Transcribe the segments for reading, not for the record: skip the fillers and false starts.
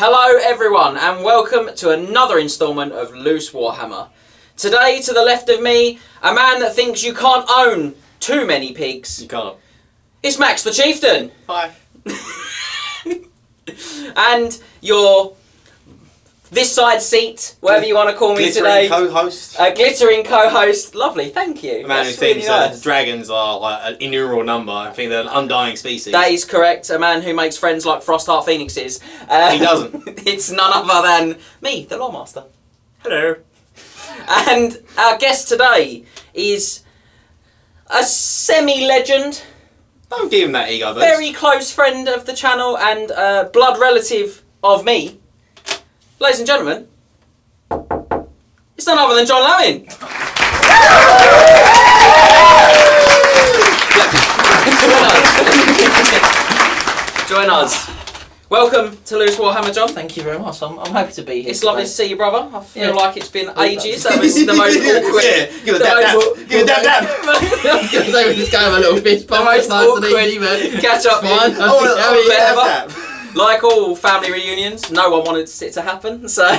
Hello everyone and welcome to another instalment of Loose Warhammer. Today, to the left of me, a man that thinks you can't own too many pigs. You can't. It's Max the Chieftain. Hi. And your this side seat, whatever you want to call me today. Co-host. A glittering co-host. Lovely, thank you. A man who That's really thinks nice. dragons are like an innumerable number. I think they're an undying species. That is correct. A man who makes friends like Frostheart Phoenixes. He doesn't. It's none other than me, the Loremaster. Hello. And our guest today is a semi-legend, Don't give him that ego boost. very close friend of the channel and blood relative of me. Ladies and gentlemen, it's none other than Jon Lammin. Join us. Welcome to Loose Warhammer, Jon. Thank you very much. I'm happy to be here. It's lovely to see you, brother. I feel Yeah. like it's been ages. That was the most awkward. Yeah, give a dab dab. Give a dab dab. I was going to say we just gave a little fist The bump. most It's nice and awkward easy, but catch up. fine. Whatever. Like all family reunions, no one wanted it to happen, so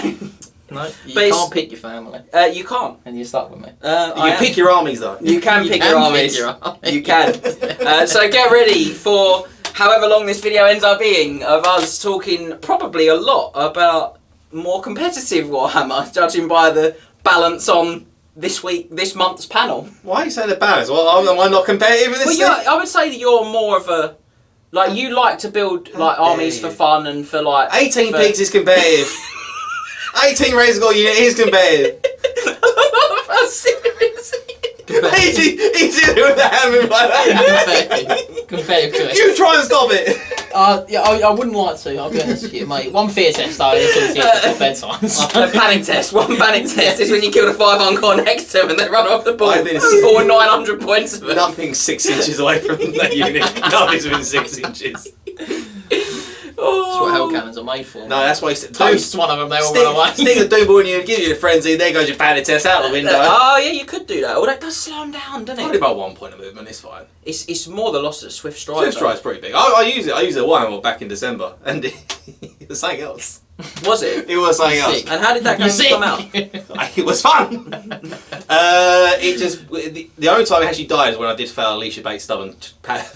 No, you But can't pick your family, you can't. and you're stuck with me. You can pick your armies though. You can pick your armies. You can. So get ready for however long this video ends up being of us talking probably a lot about more competitive Warhammer, judging by the balance on this month's panel. Why are you saying the balance? Well, am I not competitive with this? Well, I would say that you're more of a you like to build like armies for fun and for like 18 pigs is competitive. 18 Razor Gore unit is competitive. How serious. He's in with the hand move like that. Competitive to it. You try and stop it. Yeah, I wouldn't like to. I'll be honest with you, mate. One fear test though. It's all bedtime. A panic test. One panic test is when you kill the 5 encore next to them and they run off the ball. I think it's- Or 900 points of it. Nothing's 6 inches away from that unit. Nothing's within 6 inches. That's what hell cannons are made for. No, that's why you Toast one of them. They all run away. Stick the doom ball in you, give you the frenzy, there goes your panic test out the window. Oh yeah, you could do that. Well, that does slow them down, doesn't Only it? about 1 point of movement, it's fine. It's more the loss of Swift Stride. Swift Stride's pretty big. I use it at Warhammer back in December, and it was something else. Was it? It was something else. And how did that game come out? It was fun. The only time it actually died is when I did fail Alicia Bates' stubborn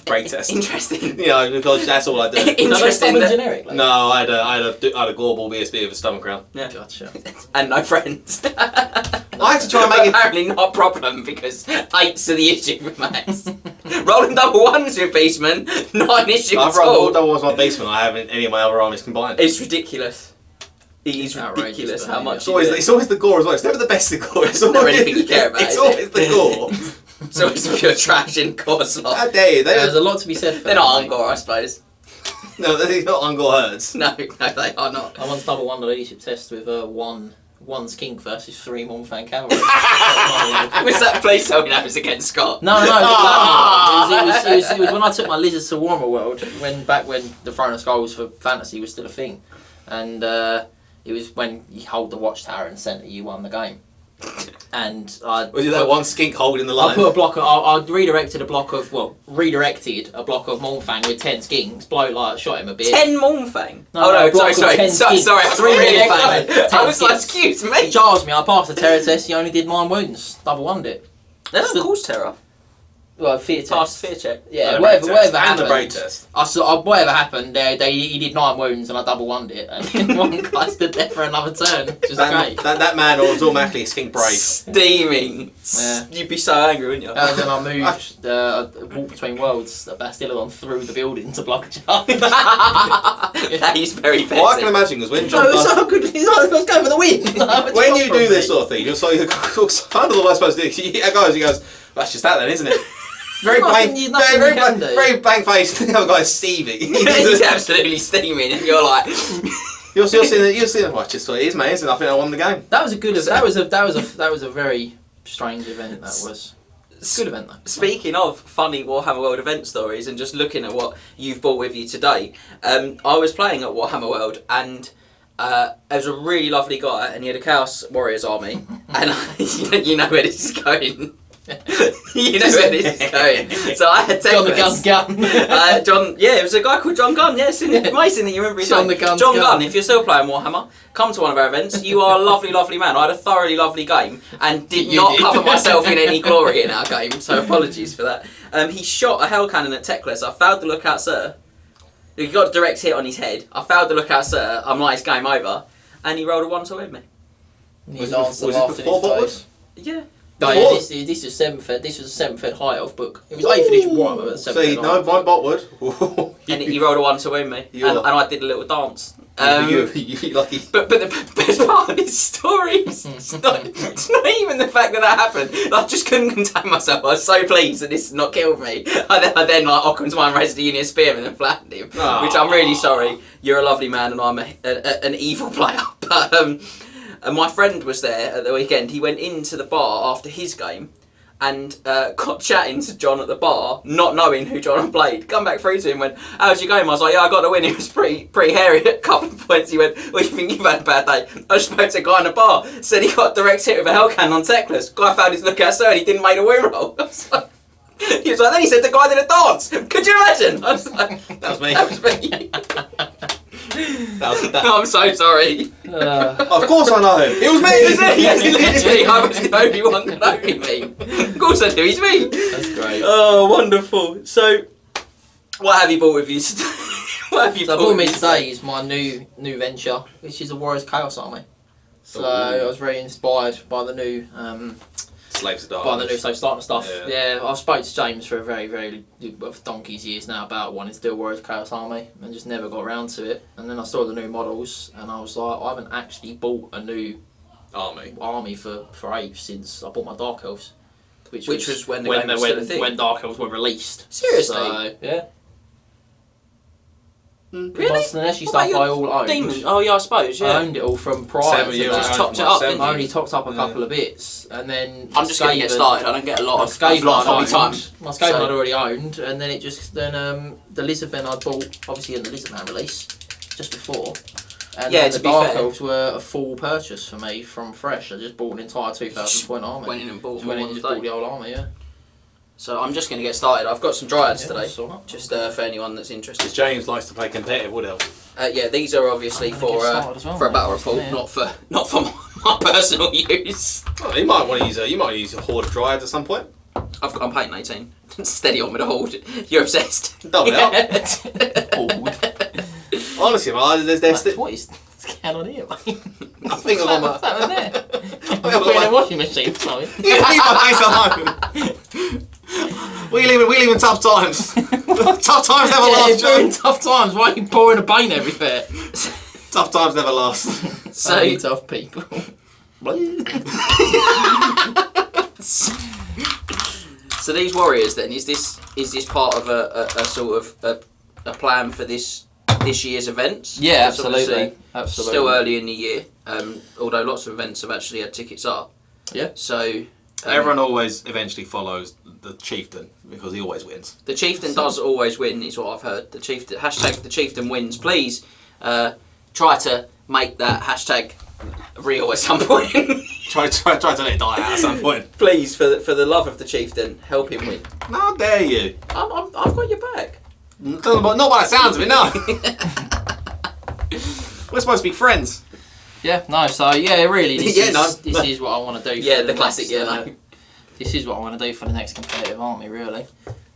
break test. Interesting. You know, because that's all I do. Interesting. Not generic. Like. No, I had a Gorball BSB with a stubborn crown. Yeah. Gotcha. And no friends. I had to try and make it. Apparently not a problem because 8's are the issue with Max. Rolling double ones with Beastman, not an issue I've at all. rolled double ones my basement. I haven't any of my other armies combined. It's ridiculous. It is Outrageous ridiculous how behaviour. much It's always the gore as well. It's never the best of gore. It's Never always anything you care about, It's is always it? the gore. It's always pure trash in core slot. How dare you? There's a lot to be said for They're that, not mate. Ungor, I suppose. No, they're not Ungor herds. No, they are not. I once double won the leadership test with one skink versus 3 Moonfang cavalry. Was that place so that was against Scott? No, Ah. it was when I took my lizards to Warhammer World, when the Throne of Skulls for fantasy was still a thing, and it was when you hold the watchtower in the centre, you won the game. And Was it that one skink holding the I line? put a block of, I redirected a block of Moonfang with 10 skinks. Bloke shot him a bit. 10 Moonfang? No, no, block of sorry. 10 Sorry, skinks. I was 3 really Moonfang, excited. 10 I was like, skinks. excuse He me. charged me. I passed the terror test. He only did 9 wounds. Double won it. That doesn't cause terror. Well, fear test. Passed fear check. Yeah, No, whatever break test. happened. And the break test. Whatever happened, he did 9 wounds and I double won it. And one guy stood there for another turn, which was great. That man was automatically a skink brave. Steaming. Yeah. You'd be so angry, wouldn't you? That was when I moved, I walked between worlds, a Bastillon through the building to block a charge. That is very petty. Well, I can imagine because when John No, does, so good. I was going for the win. when you do this sort of thing, you're kind of what I'm supposed to do. He goes, that's just that then, isn't it? Very blank, Nothing you can do. very blank faced. The other guy's Stevie. He's absolutely steaming, and you're like, You're seeing well, just what it is, mate. Isn't it? I think I won the game. That was a good. That was a very strange event. That was good event though. Speaking of funny Warhammer World event stories, and just looking at what you've brought with you today, I was playing at Warhammer World, and there was a really lovely guy, and he had a Chaos Warriors army, and you know where this is going. You know where this is going. So I had John the Gun Gun. John, yeah, it was a guy called John Gunn. Yes, it's amazing that you remember his John name. the Gun John Gun. Gunn, if you're still playing Warhammer, come to one of our events. You are a lovely, lovely man. I had a thoroughly lovely game and did not cover myself in any glory in our game, so apologies for that. He shot a hell cannon at Teclis. I failed the lookout, sir. He got a direct hit on his head. I failed the lookout, sir. I'm like, it's game over. And he rolled a 1 to win me. Was it before Botwood? Yeah. No, yeah, this was 7th ed. This was a 7th ed high elf book. It was 8th edition Warhammer, but 7th ed. No, my Botwood. And he rolled a 1 to win me. And I did a little dance. You lucky. But the best part of this story is it's not even the fact that happened. I just couldn't contain myself. I was so pleased that this has not killed me. I then like Occam's mind raised the Union Spearman and flattened him. Aww. Which I'm really sorry. You're a lovely man and I'm an evil player. But and my friend was there at the weekend. He went into the bar after his game and got chatting to John at the bar, not knowing who John had played. Come back through to him, went, how's your game? I was like, yeah, I got the win. It was pretty hairy at a couple of points. He went, well, you think you've had a bad day? I just spoke to a guy in the bar, said he got a direct hit with a hell cannon on Teclis. Guy found his lookout sir and he didn't make a win roll. I was like, he was like, then he said the guy did a dance. Could you imagine? I was like, that was me. That was me. That. I'm so sorry. Of course I know. It was me. Yes, literally, I was the only one could only me. Of course I do. He's me. That's great. Oh, wonderful. So, what have you brought with you today? What have you So brought brought me with you today is my new venture, which is a Warriors Chaos Army. So I was very inspired by the new Slaves of so starting stuff. Yeah, I've spoke to James for a very donkey's years now about wanting to do a Warriors Chaos Army and just never got around to it. And then I saw the new models and I was like, I haven't actually bought a new army for Age since I bought my Dark Elves. Which was when game was still a thing. When Dark Elves were released. Seriously? So, yeah. Really? Monster and Esche stuff I all owned. Demon. Oh yeah, I suppose. Yeah. I owned it all from prior. 7 years. Just topped it up. I only topped up a couple of bits, and then I'm just going to get started. I don't get a lot of Skaven hobby time. My Skaven I'd already owned, and then the Lizardmen I bought obviously in the Lizardman release just before. And yeah, then to the be Dark fair, Elves were a full purchase for me from fresh. I just bought an entire 2,000 point army. Went in and bought Went in and just bought the old army, yeah. So I'm just going to get started. I've got some Dryads Yeah, today, that's all right. just for anyone that's interested. James likes to play competitive Wood Elf. Yeah, these are obviously I'm for gonna get started as well, for a mate. battle report, Yeah. not for my personal use. Well, you might want to use a Horde of Dryads at some point. I'm painting 18. Steady on with a Horde. You're obsessed. Double it up. Horde. Honestly, man, there's What is this can on here, mate? I think I'm on What's my. that one there? I'm Put it in a on washing machine or something. You leave my face alone. We live in tough times. Tough times never Yeah, last, during John. tough times, why are you pouring a paint everywhere? Tough times never last. So Only tough people. So these warriors then is this part of a sort of a plan for this year's events? Yeah, Because obviously absolutely. Still early in the year, although lots of events have actually had tickets up. Yeah. So Everyone always eventually follows the Chieftain because he always wins. the Chieftain does always win, is what I've heard. The Chieftain hashtag the Chieftain wins. Please try to make that hashtag real at some point. Try to let it die out at some point. Please, for the love of the Chieftain, help him win. How dare you? I've got your back. Not by the sounds of it, no. We're supposed to be friends. Yeah, no, so yeah, really, this is what I want to do. Yeah, for the classic. next, This is what I want to do for the next competitive army, really.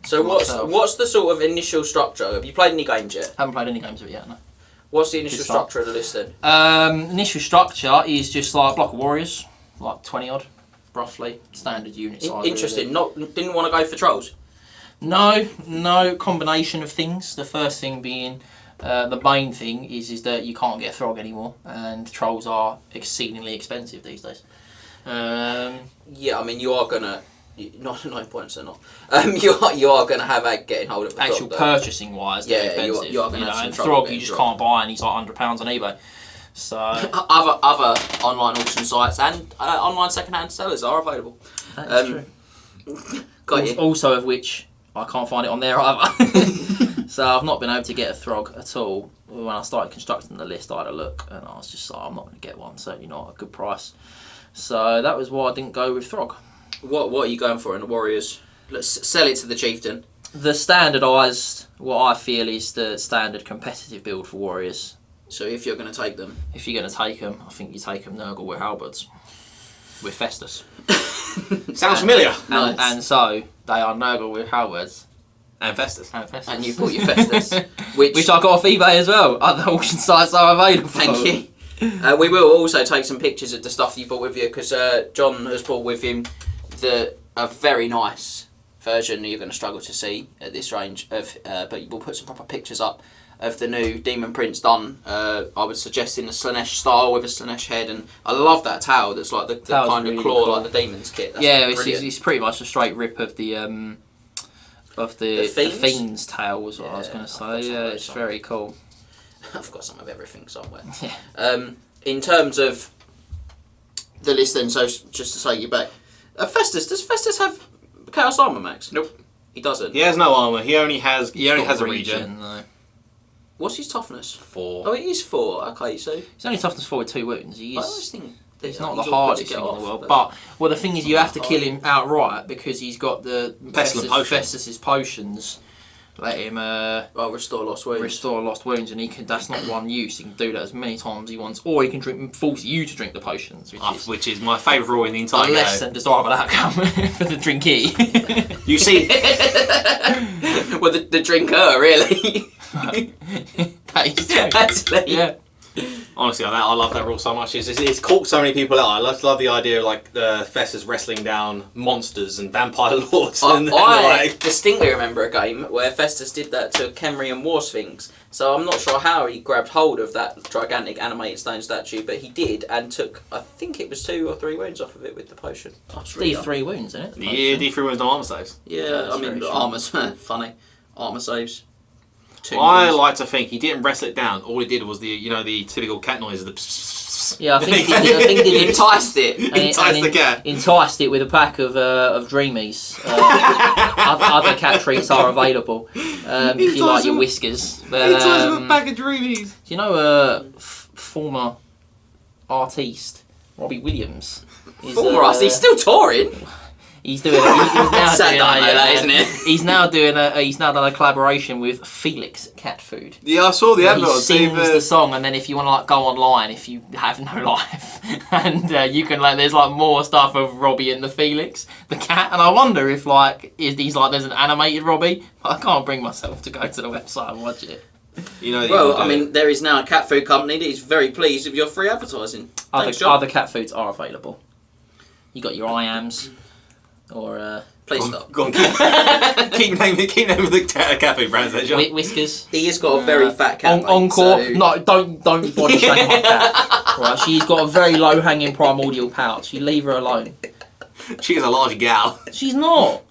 So myself. what's the sort of initial structure? Have you played any games yet? Haven't played any games of it yet, no. What's the initial Good start. structure of the list then? Initial structure is just like a block of warriors, like 20 odd, roughly, standard unit size. Interesting. Really. Didn't want to go for trolls. No, combination of things. The first thing being, the main thing is that you can't get a Throg anymore, and trolls are exceedingly expensive these days. Yeah, I mean you are gonna. Not 9 points or not. You are gonna have a getting hold of the Actual Throg, though. purchasing wise, they're expensive. you are gonna have some and trouble Throg getting you just Throg. can't buy, and he's like £100 on eBay. So Other online auction sites and online second-hand sellers are available. that's true. Got you. Also of which I can't find it on there either. So I've not been able to get a Throg at all. When I started constructing the list, I had a look and I was just like, I'm not going to get one, certainly not at a good price. So that was why I didn't go with Throg. What are you going for in the Warriors? Let's sell it to the Chieftain. The standardised, what I feel is the standard competitive build for Warriors. So if you're going to take them, If you're going to take them, I think you take them Nurgle with halberds, with Festus. Sounds familiar. Nice. And so they are Nurgle with halberds And Festus. and you bought your Festus, which I got off eBay as well. Other auction sites are available. thank you. We will also take some pictures of the stuff you brought with you because John has brought with him a very nice version you're going to struggle to see at this range of, but we'll put some proper pictures up of the new Demon Prince done. I would suggest in the Slanesh style with a Slanesh head, and I love that towel that's like the kind really of claw cool. like the Demon's kit. That's It's pretty much a straight rip of the Fiend's tail was what I was going to say. Yeah, it's very cool. I've got some of everything somewhere. Yeah. In terms of the list then, so just to take you back, Festus, does Festus have Chaos Armor Max? Nope. He doesn't. He has no armour. He only has a regen. No. What's his toughness? 4. Oh, it is 4. Okay, so He's only toughness 4 with 2 wounds. I always think He's not the all good to hardest get thing in off, the world. But the thing is, you have to kill him outright because he's got the Pestilent potion. Festus's potions. Let him restore lost wounds. restore lost wounds, and he can. That's not one use. He can do that as many times as he wants, or he can force you to drink the potions, Which is my favourite rule in the entire a less game. than desirable outcome for the drinkee. You see, Well, the drinker, really. That is true. Actually. Yeah. honestly, I love that rule so much. It's caught so many people out. I love the idea of like Festus wrestling down monsters and vampire lords. I distinctly remember a game where Festus did that to Kemrian War Sphinx. So I'm not sure how he grabbed hold of that gigantic animated stone statue, but he did and took, I think it was 2 or 3 wounds off of it with the potion. D3 wounds, isn't it? Yeah, D3 wounds, no armor saves. Yeah, I mean, armor's funny. Armor saves. I like to think he didn't wrestle it down. All he did was the typical cat noise. Yeah, I think he enticed it. Enticed the cat. Enticed it with a pack of Dreamies. Other cat treats are available if you like your whiskers. But, with a pack of Dreamies. Do you know former artiste Robbie Williams? He's still touring. He's doing. He's now isn't it? He's now done a collaboration with Felix Cat Food. Yeah, I saw the He advert. sings the song, and then if you want to like go online, if you have no life, and you can there's more stuff of Robbie and the Felix, the cat, and I wonder if there's an animated Robbie. I can't bring myself to go to the website and watch it. There is now a cat food company that is very pleased with your free advertising. Other cat foods are available. You got your IAMs. Or please stop. Go on, keep naming the cat food brands there, John. Whiskers. He has got a very fat cat. Encore. So... No, don't body shame my cat. Right, she's got a very low hanging primordial pouch. You leave her alone. She is a large gal. She's not.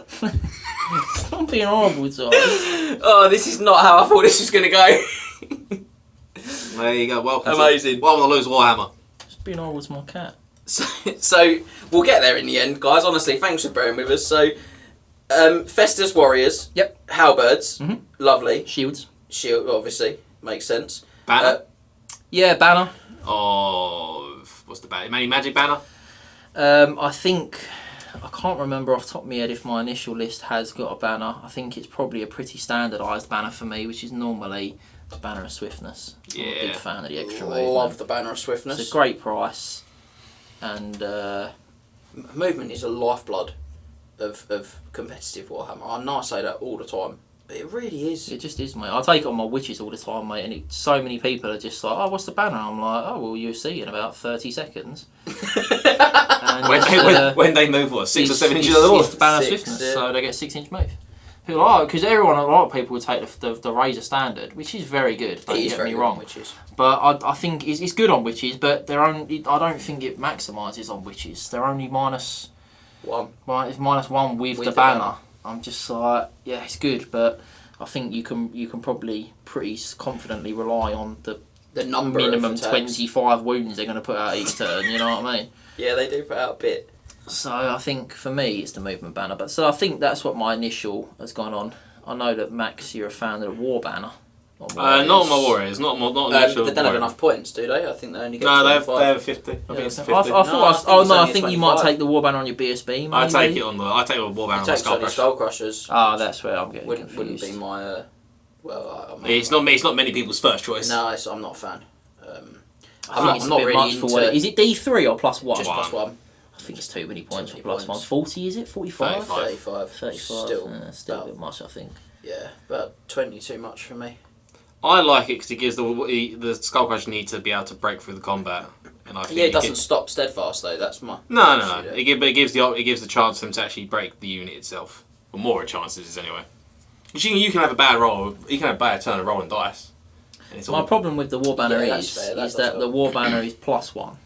Stop being horrible to her. Oh, this is not how I thought this was going to go. There you go. Welcome. Amazing. Welcome to Loose Warhammer. Just being horrible to my cat. So we'll get there in the end, guys. Honestly, thanks for bearing with us. So, Festus Warriors. Yep. Halberds. Mm-hmm. Lovely. Shields. Shield, obviously. Makes sense. Banner? Yeah, banner. What's the banner? Magic banner? I think... I can't remember off the top of my head if my initial list has got a banner. I think it's probably a pretty standardised banner for me, which is normally the Banner of Swiftness. Yeah. I'm a big fan of the extra movement. Love the Banner of Swiftness. It's a great price. And movement is a lifeblood of competitive Warhammer. I know I say that all the time, but it really is. it just is, mate. I take it on my witches all the time, mate, and so many people are just like, oh, what's the banner? I'm like, oh, well, you'll see in about 30 seconds. And when they move, 6 or 7 inches of the wall? It's the Banner of 6, Swiftness, yeah. so they get 6-inch move. Because a lot of people would take the Razor Standard, which is very good, don't get me wrong. Witches. But I think it's good on witches, but I don't think it maximises on witches. They're only minus 1. Well, it's -1 with the banner. I'm just like, yeah, it's good, but I think you can probably pretty confidently rely on the number minimum of attacks. 25 wounds they're going to put out each turn. You know what I mean? Yeah, they do put out a bit. So I think for me it's the movement banner. But so I think that's what my initial has gone on. I know that Max, you're a fan of the war banner. Not on my Warriors. Not on the actual. They don't have enough points, do they? I think they only get. No, 25. they have 50. I think it's 50. I thought. I think you might 25. take the Warbanner on your BSB. Maybe. I take it on the. I take it on Warbanner on the Skullcrusher. Skull Crushers. Ah, that's where I'm getting Wouldn't confused. be my. It's not many people's first choice. No, I'm not a fan. I'm not really into. What is it D3 or +1? Just +1. I think it's too many points for +1. 40 is it? 45? 35. 35. Still a bit much, I think. Yeah, about 20 too much for me. I like it because it gives the Skullcrusher need to be able to break through the combat, and I think it doesn't stop steadfast though. That's my no. It gives the chance for them to actually break the unit itself, or more chances anyway. You can have a bad roll. You can have a bad turn of rolling dice. My problem with the Warbanner is that the Warbanner is +1,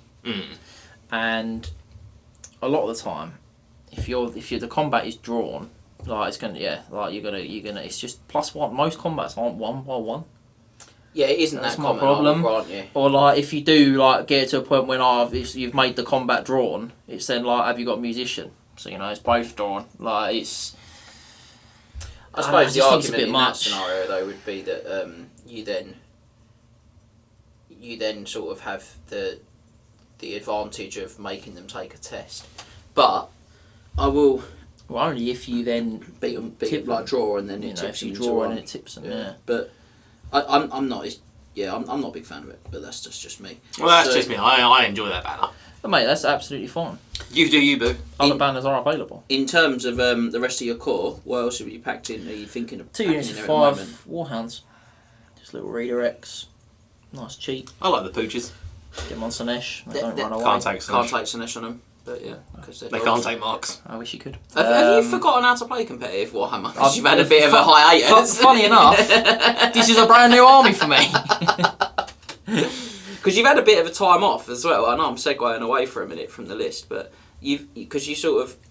and a lot of the time, if the combat is drawn, like you're gonna it's just +1. Most combats aren't 1x1. Yeah, it isn't That's that my common, problem. grant you. Or like if you do like get to a point when you've made the combat drawn, it's then like have you got musician? So it's both drawn. Like it's. I suppose the argument in that much. scenario though would be that you then sort of have the advantage of making them take a test. But I will. Well, only if you then beat them like draw and then it tips if you them draw into and one. it tips them. Yeah. But I'm not. I'm not a big fan of it. But that's just me. Well, that's just me. I enjoy that banner. But mate, that's absolutely fine. You do you, boo. Other banners are available. In terms of the rest of your core, what else have you packed in? Are you thinking of 2 packing units in of there at the 5 moment? Warhounds. Just little redirects. Nice cheap. I like the pooches. Get them on Sinesh. They don't run away. Can't take Sinesh on them. But yeah, because they can't take marks. I wish you could. Have you forgotten how to play competitive Warhammer? Because you've had a bit of a hiatus. Funny enough, this is a brand new army for me. Because you've had a bit of a time off as well. I know I'm segueing away for a minute from the list, but you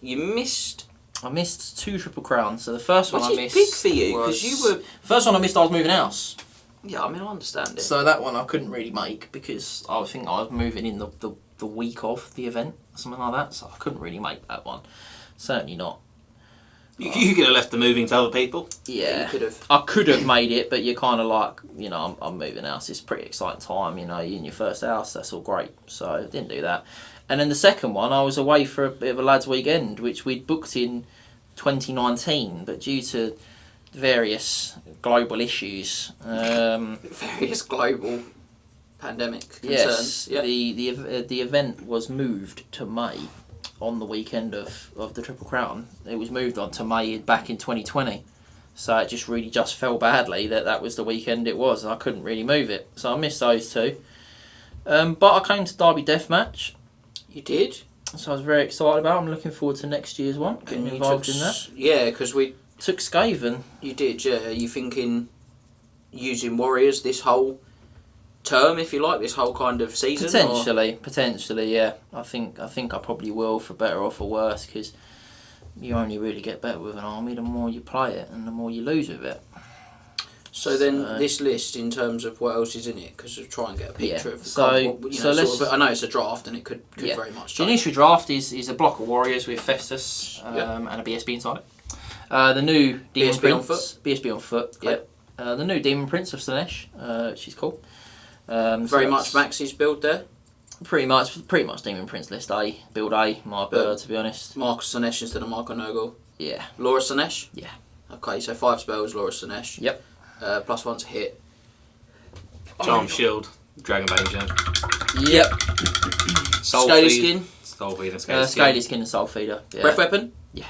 missed. I missed 2 Triple Crowns. So the first one I missed. Which is big for you because you were. First one I missed. I was moving house. Yeah, I mean I understand it. So that one I couldn't really make because I think I was moving in the week of the event, something like that. So I couldn't really make that one. Certainly not. You could have left the moving to other people. Yeah, you could have. I could have made it, but you're kind of like, I'm moving house. It's a pretty exciting time, you're in your first house. That's all great. So I didn't do that. And then the second one, I was away for a bit of a lads' weekend, which we'd booked in 2019, but due to various global issues, various global pandemic concerns. Yes, the event was moved to May. On the weekend of the Triple Crown, it was moved on to May back in 2020, so it just fell badly that was the weekend it was, and I couldn't really move it, so I missed those 2. But I came to Derby Deathmatch. You did? So I was very excited about it. I'm looking forward to next year's one, getting involved in that. Yeah, because we took Skaven. You did, yeah. Are you thinking using Warriors this whole term, if you like, this whole kind of season? Potentially, yeah. I think I probably will, for better or for worse, because you only really get better with an army the more you play it and the more you lose with it. So then, this list in terms of what else is in it, because we'll try and get a picture of the I know it's a draft and it could very much change. The initial draft is a block of Warriors with Festus and a BSB inside it. The new Demon Prince. BSB on foot. Yep. The new Demon Prince of Sinesh, which is cool. Very much Max's build there. Pretty much Demon Prince list A, build A, to be honest. Marcus Sinesh instead of Marco Nogel. Yeah. Laura Sinesh. Yeah. Okay, so 5 spells, Laura Sinesh. Yep. +1 to hit. Charm Shield, Dragon Bane Gem. Yep. Scaly Skin. Soul Feeder, Scaly Skin and Soul Feeder. Yeah. Breath Weapon. Yeah.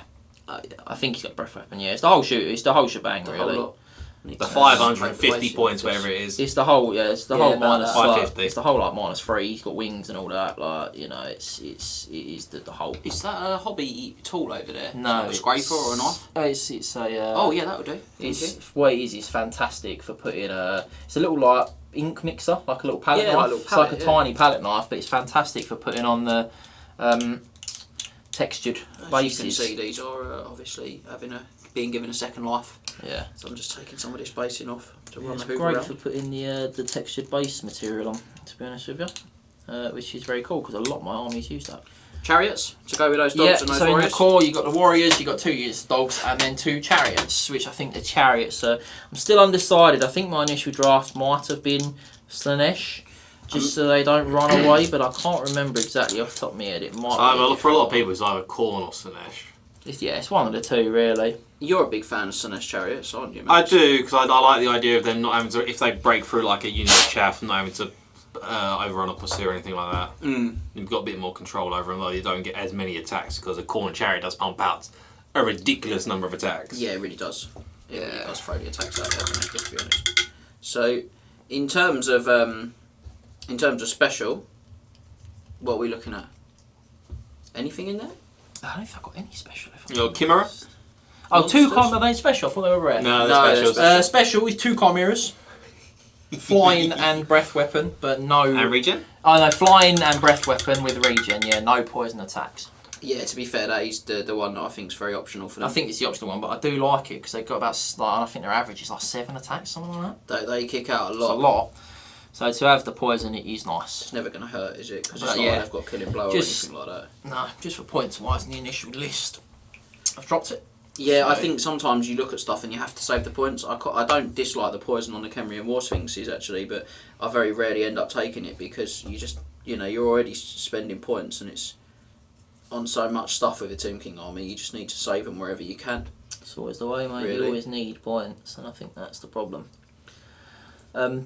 I think he's got Breath Weapon. Yeah, it's the whole shoot. It's the whole shebang, really. The 550 points, whatever it is. It's the whole, it's the whole minus 550. It's the whole -3. He's got wings and all that. Like, it is the whole. Is that a hobby tool over there? No, a scraper or a knife? It's a. Oh yeah, that would do. What it is fantastic for putting a. It's a little like ink mixer, like a little palette knife. It's like a tiny palette knife, but it's fantastic for putting on the textured bases. You can see these are obviously being given a second life. Yeah. So I'm just taking some of this basing off to run it's the great around. for putting the textured base material on, to be honest with you, which is very cool because a lot of my armies use that. chariots to go with those dogs Yeah, and those so warriors? in the core you've got the warriors, you've got 2 units of dogs, and then 2 chariots, which I think the chariots are... I'm still undecided. I think my initial draft might have been Slanesh, just so they don't run away, but I can't remember exactly off the top of my head. It might be for a lot of people, it's either Khorne or Slanesh. it's one of the two, really. You're a big fan of Slanesh chariots, aren't you, mate? I do, because I like the idea of them not having to, if they break through like a unit of chaff, not having to overrun or pursue or anything like that. You've got a bit more control over them, though you don't get as many attacks, because a Khorne chariot does pump out a ridiculous number of attacks. Yeah, it really does. It really does throw the attacks out there, doesn't it, to be honest. So, in terms of special, what are we looking at? Anything in there? I don't think I've got any special. Your Chimera? Oh, 2 Monsters? Chimeras, are they special? I thought they were rare. No, they're special. Special is 2 chimeras. Flying and breath weapon, but no... And regen? Oh no, flying and breath weapon with regen, yeah, no poison attacks. Yeah, to be fair, that is the one that I think is very optional for them. I think it's the optional one, but I do like it because they've got about, I think their average is like 7 attacks, something like that. They kick out a It's lot. a lot. So to have the poison, it is nice. It's never going to hurt, is it? Because But it's not yeah. like they've got killing blow Just- or anything like that. No, just for points wise in the initial list, I've dropped it. Yeah, I So- think sometimes you look at stuff and you have to save the points. I don't dislike the poison on the Khemrian War Sphinxes actually, but I very rarely end up taking it because you just, you're already spending points and it's on so much stuff with the Tomb King army, you just need to save them wherever you can. It's always the way, mate. Really? You always need points, and I think that's the problem.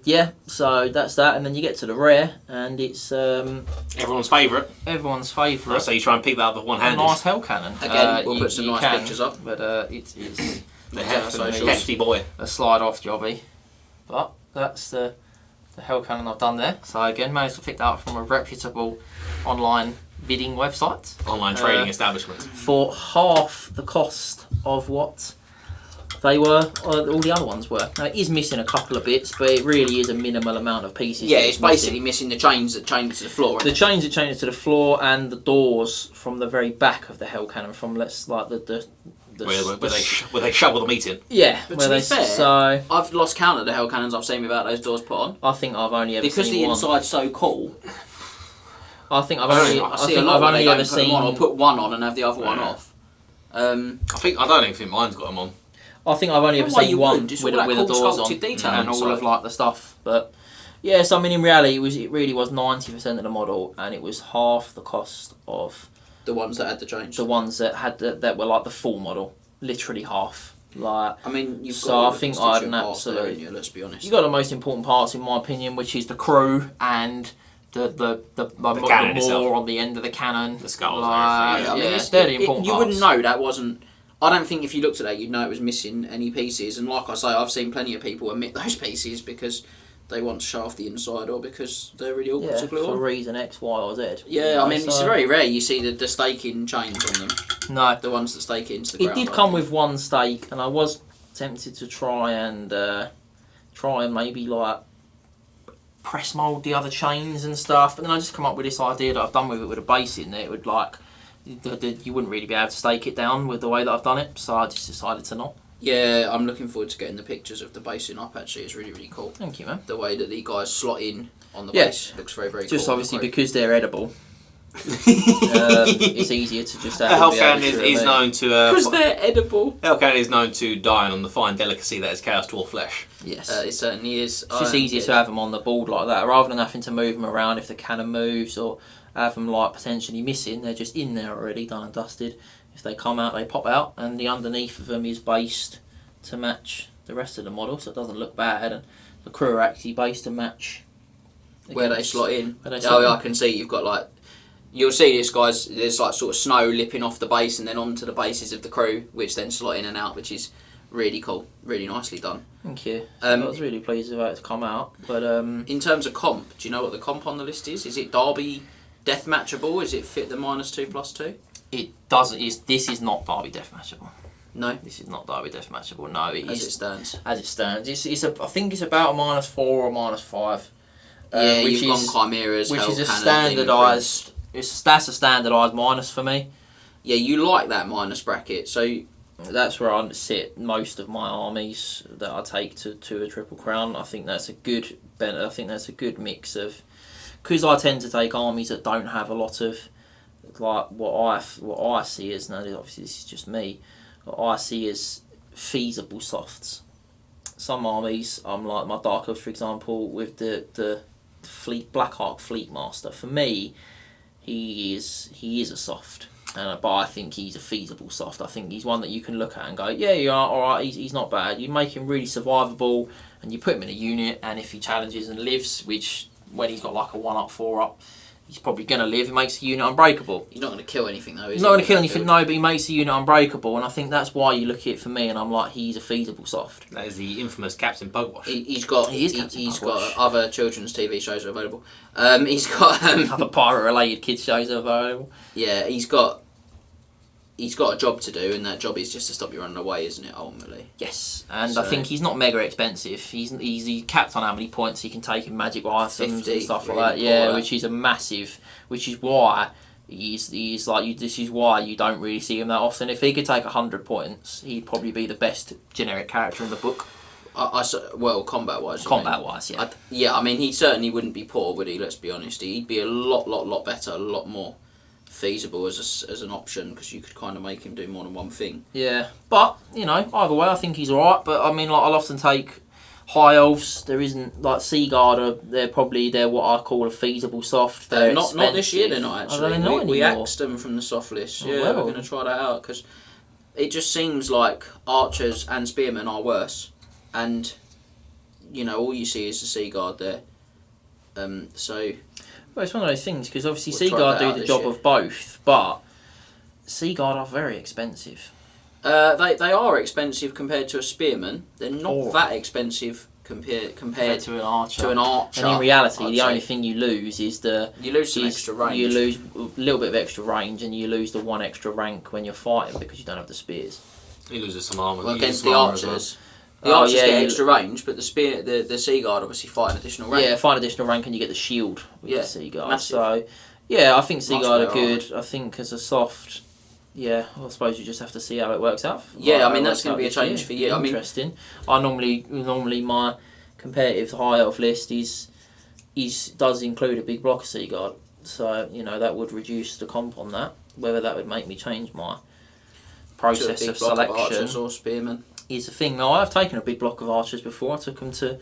Yeah, so that's that, and then you get to the rare, and it's Everyone's favourite. everyone's favourite. So you try and pick that up with one A hand. nice hell cannon. Again, we'll you- put some you nice can, pictures up. But it's The socials. hefty boy. a slide off jobby. But that's the hell cannon I've done there. So again, managed to pick that up from a reputable online bidding website Online trading establishment. for half the cost of what they were, all the other ones were. Now it is missing a couple of bits, but it really is a minimal amount of pieces. Yeah, that it's basically missing the chains that chain it to the floor. the chains that chain it to the floor and the doors from the very back of the hell cannon, from the Where they shovel the meat in. yeah. But where to be they, fair, so I've lost count of the hell cannons I've seen without those doors put on. I think I've only ever Because seen the one. inside's so cool, I think I've I only, see a lot where they don't put them seen. on or put one on and have the other one off. I don't even think mine's got them on. I think I've only ever Well, seen you one wouldn't, with just all that the cool doors sculpted on detail and all inside. of like the stuff. But yeah, so I mean, in reality, it really was 90% of the model, and it was half the cost of The ones that had the chains. the ones that had that were like the full model, literally half. Like I mean, you've So got all I the think constituent I'd an parts there, absolute- haven't you, let's be honest. you got the most important parts in my opinion, which is the crew and the cannon more itself. on the end of the cannon, The skulls and like, everything, I mean, it's, they're the important you parts. wouldn't know that wasn't. I don't think if you looked at that, you'd know it was missing any pieces. And like I say, I've seen plenty of people omit those pieces because they want to show off the inside or because they're really awkward Yeah, to glue for on. reason X, Y, or Z. Yeah, I mean, it's very rare you see the staking chains on them. No, The ones that stake it into the it ground. did I come think. with one stake, and I was tempted to try and maybe like press mold the other chains and stuff, but then I just come up with this idea that I've done with it with a base in there. It would like you wouldn't really be able to stake it down with the way that I've done it, so I just decided to not. Yeah, I'm looking forward to getting the pictures of the basing up. Actually, it's really, really cool. Thank you, man. The way that the guys slot in on the Yeah. base looks very, very cool. Just obviously Very- because they're edible, it's easier to just have The them be Hellcan able to is remove. known to Because they're edible. Hellcan is known to dine on the fine delicacy that is Chaos Dwarf flesh. Yes. It certainly is. It's just easier to have them on the board like that, rather than having to move them around if the cannon moves, or have them like potentially missing. They're just in there already, done and dusted. If they come out, they pop out, and the underneath of them is based to match the rest of the model, so it doesn't look bad. And the crew are actually based to match Where they against- slot in. where they slot Oh, in. I can see you've got like. You'll see this, guys. There's like sort of snow lipping off the base and then onto the bases of the crew, which then slot in and out, which is really cool, really nicely done. Thank you. Um, I was really pleased with how it's come out, but In terms of comp, do you know what the comp on the list is? Is it Derby deathmatchable? Is it fit the -2/+2? it doesn't. This is not Derby deathmatchable. No, This is not Derby deathmatchable. No, it as is it stands. as it stands. I think it's about a -4 or -5. Yeah, which you've is gone chimeras, which Hell is a Cannon, standardised. That's a standardised minus for me. Yeah, you like that minus bracket, so That's where I sit most of my armies that I take to a Triple Crown. I think that's a good. I think that's a good mix of, because I tend to take armies that don't have a lot of like what I see as, now obviously this is just me, what I see as feasible softs. Some armies, like my Dark Elves, for example, with the Blackheart Fleet Master. For me, he is a soft, but I think he's a feasible soft. I think he's one that you can look at and go, yeah, you are all right. He's not bad. You make him really survivable, and you put him in a unit. And if he challenges and lives, which when he's got like a 1-up, 4-up, he's probably going to live. It makes the unit unbreakable. He's not going to kill anything though, is he? He's not going to kill anything, no, but he makes the unit unbreakable. And I think that's why you look at it for me and I'm like, he's a feasible soft. That is the infamous Captain Bugwash. He's got other children's TV shows are available. He's got other pirate-related kids shows are available. Yeah, he's got a job to do, and that job is just to stop you running away, isn't it? Ultimately. Yes, and I think he's not mega expensive. He's capped on how many points he can take in magic items 50, and stuff really like that. Yeah, that. which is a massive. Which is why he's like you. This is why you don't really see him that often. If he could take 100 points, he'd probably be the best generic character in the book. Well, combat-wise. Combat-wise, yeah. I mean, he certainly wouldn't be poor, would he? Let's be honest. He'd be a lot better, a lot more feasible as an option, because you could kind of make him do more than one thing. Yeah, but either way, I think he's alright. But I mean, like, I'll often take High Elves. There isn't like Seaguard. They're what I call a feasible soft. They're not this year. They're not actually. We axed them from the soft list. Oh, yeah, well. We're going to try that out because it just seems like archers and spearmen are worse, and all you see is the Seaguard there. So. Well, it's one of those things because obviously We'll Seaguard do the job of both, but Seaguard are very expensive. They are expensive compared to a spearman. They're not that expensive compared to an archer. And in reality, the only thing you lose is you lose some extra range. You lose a little bit of extra range, and you lose the one extra rank when you're fighting because you don't have the spears. He loses some armour. Well, against the archers. The archers get extra range, but the Seaguard obviously fight an additional rank. Yeah, fight an additional rank and you get the shield with the Seaguard. Massive. So, yeah, I think Seaguard are good. I think as a soft, I suppose you just have to see how it works out. Yeah, I mean, that's going to be a change for you. Interesting. I normally my competitive high elf list does include a big block of Seaguard. So, that would reduce the comp on that. Whether that would make me change my process of selection. Of archers or spearmen. Is a thing. Now, I've taken a big block of archers before. I took them to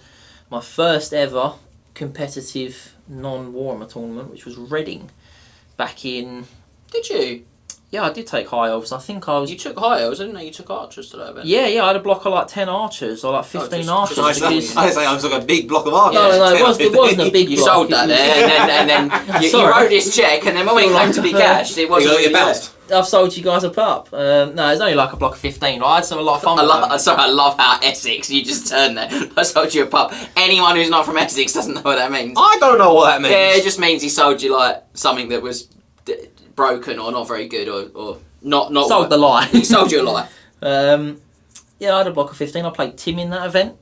my first ever competitive non-Warhammer tournament, which was Reading, back in... Did you? Yeah, I did take high elves. I think I was... You took high elves? I didn't know you took archers to that event. Yeah, I had a block of like 10 archers, or like 15 archers. I say I took a big block of archers. No, it wasn't a big block. You sold that there, and then you wrote this check, and then when we came to be cashed, it wasn't really bounced. I've sold you guys a pup. No, it's only like a block of 15. I had a lot of fun with them. I love how Essex, you just turned there. I sold you a pup. Anyone who's not from Essex doesn't know what that means. I don't know what that means. Yeah, it just means he sold you like something that was broken or not very good or not. Sold the lie. He sold you a lie. I had a block of 15. I played Tim in that event.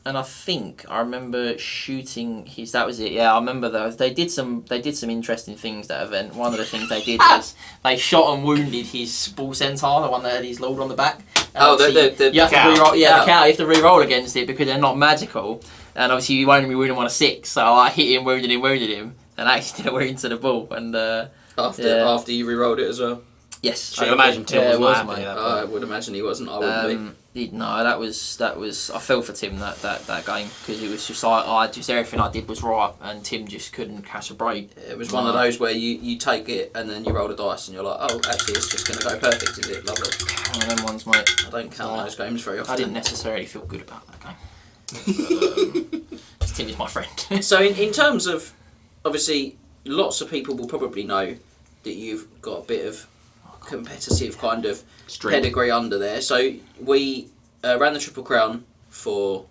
And I remember shooting his. That was it. Yeah, I remember those. They did some interesting things that event. One of the things they did was they shot and wounded his bull centaur, the one that had his lord on the back. And the cow. The cow. You have to re-roll against it because they're not magical. And obviously you won't be wounding one of 6. So I hit him, wounded him, and actually did a wound to the bull. And after you re-rolled it as well. Yes. I can imagine Tim was mate. I would imagine he wasn't. I wouldn't be. No, that was. I fell for Tim that game because it was just just everything I did was right, and Tim just couldn't catch a break. It was one of those where you take it and then you roll the dice and you're like, oh, actually it's just going to go perfect, is it? Lovely. One of them ones, mate. I don't count those games very often. I didn't necessarily feel good about that game. Tim is my friend. So in terms of, obviously, lots of people will probably know that you've got a bit of competitive kind of pedigree under there. So we ran the Triple Crown for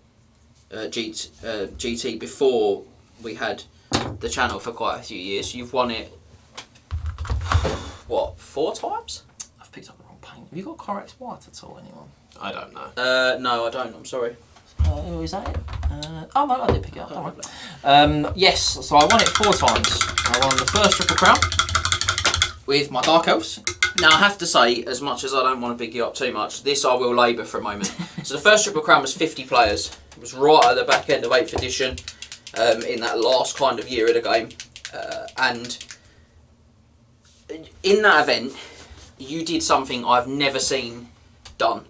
GT before we had the channel for quite a few years. You've won it, what, 4 times? I've picked up the wrong paint. Have you got Corex White at all, anyone? I don't know. No, I don't. I'm sorry. Is that it? Oh no, I did pick it up. Right. Yes, so I won it 4 times. I won the first Triple Crown with my Dark Elves. Now, I have to say, as much as I don't want to big you up too much, this I will labour for a moment. So the first Triple Crown was 50 players. It was right at the back end of 8th edition, in that last kind of year of the game. And in that event, you did something I've never seen done.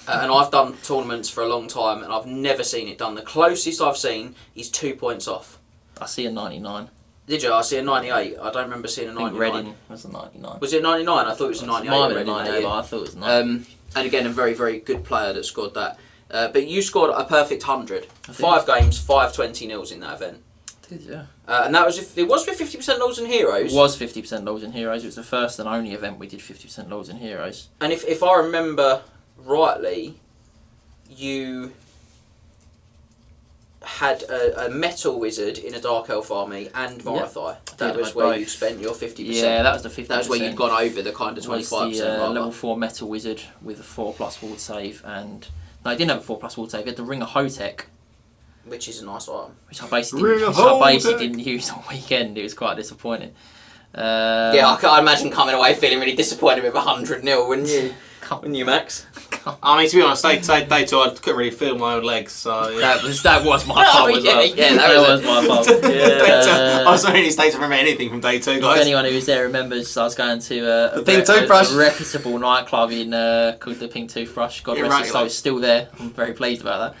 And I've done tournaments for a long time, and I've never seen it done. The closest I've seen is 2 points off. I see a 99. Did you? I see a 98. I don't remember seeing a 99. I think Reading was a 99. Was it 99? I thought it was a 98. Might have been a Reading that 98, year. but I thought it was 99. And again, a very, very good player that scored that. But you scored a perfect 100. 5 games, 5 20-0s in that event. Did you? And that was it was with 50% Lords and Heroes. It was 50% Lords and Heroes. It was the first and only event we did 50% Lords and Heroes. And if I remember rightly, you had a metal wizard in a Dark Elf army and Marathai. That was where you spent your 50%. Yeah, that was the 50%. That was where you'd gone over the kind of 25%. The level 4 metal wizard with a 4+ ward save, and no, I didn't have a 4+ ward save. He had the Ring of Hotech, which is a nice item. Which I basically didn't use all weekend. It was quite disappointing. Yeah, I imagine coming away feeling really disappointed with 100-0, wouldn't you? Wouldn't you, Max? I mean, to be honest, day 2 I couldn't really feel my own legs, so yeah. that was my fault as well. Yeah, that was my fault. I was sorry, these days I remember anything from day 2, guys. If anyone who was there remembers, I was going to the Pink Toothbrush, a reputable nightclub in called the Pink Toothbrush. God rest his soul, it's still there. I'm very pleased about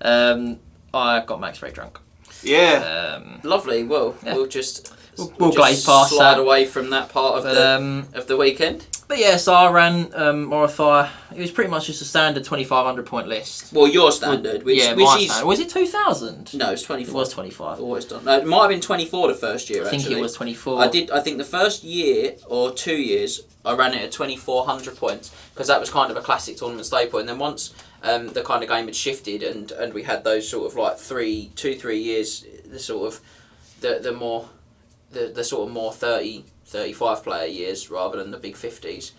that. I got Max very drunk. Yeah. Lovely. Well, we'll just glaze past slide that. away from that part of the weekend. But yeah, so I ran Marathai. It was pretty much just a standard 2,500 point list. Well, your standard, which my is standard. Was it 2,000? No, it's 24. It was 25. Always done. No, it might have been 24 the first year. I think actually. it was 24. I think the first year or 2 years I ran it at 2,400 points because that was kind of a classic tournament staple. And then once the kind of game had shifted and we had those sort of like 3 years, the sort of the sort of more 30, 35 player years rather than the big 50s.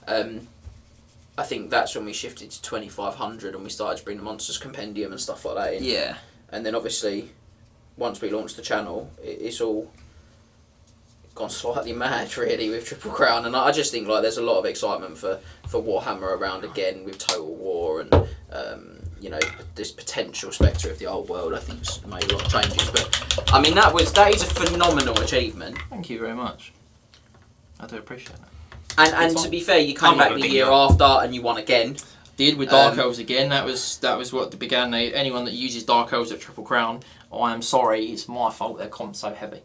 I think that's when we shifted to 2,500 and we started to bring the Monsters Compendium and stuff like that in. Yeah. And then obviously, once we launched the channel, it's all gone slightly mad really with Triple Crown, and I just think like there's a lot of excitement for Warhammer around again with Total War and this potential Spectre of the Old World. I think it's made a lot of changes, but I mean that is a phenomenal achievement. Thank you very much. I do appreciate that. And to be fair, you came back the year after and you won again. Did with Dark Elves again. That was what began. Anyone that uses Dark Elves at Triple Crown, I am sorry, it's my fault their comp's so heavy.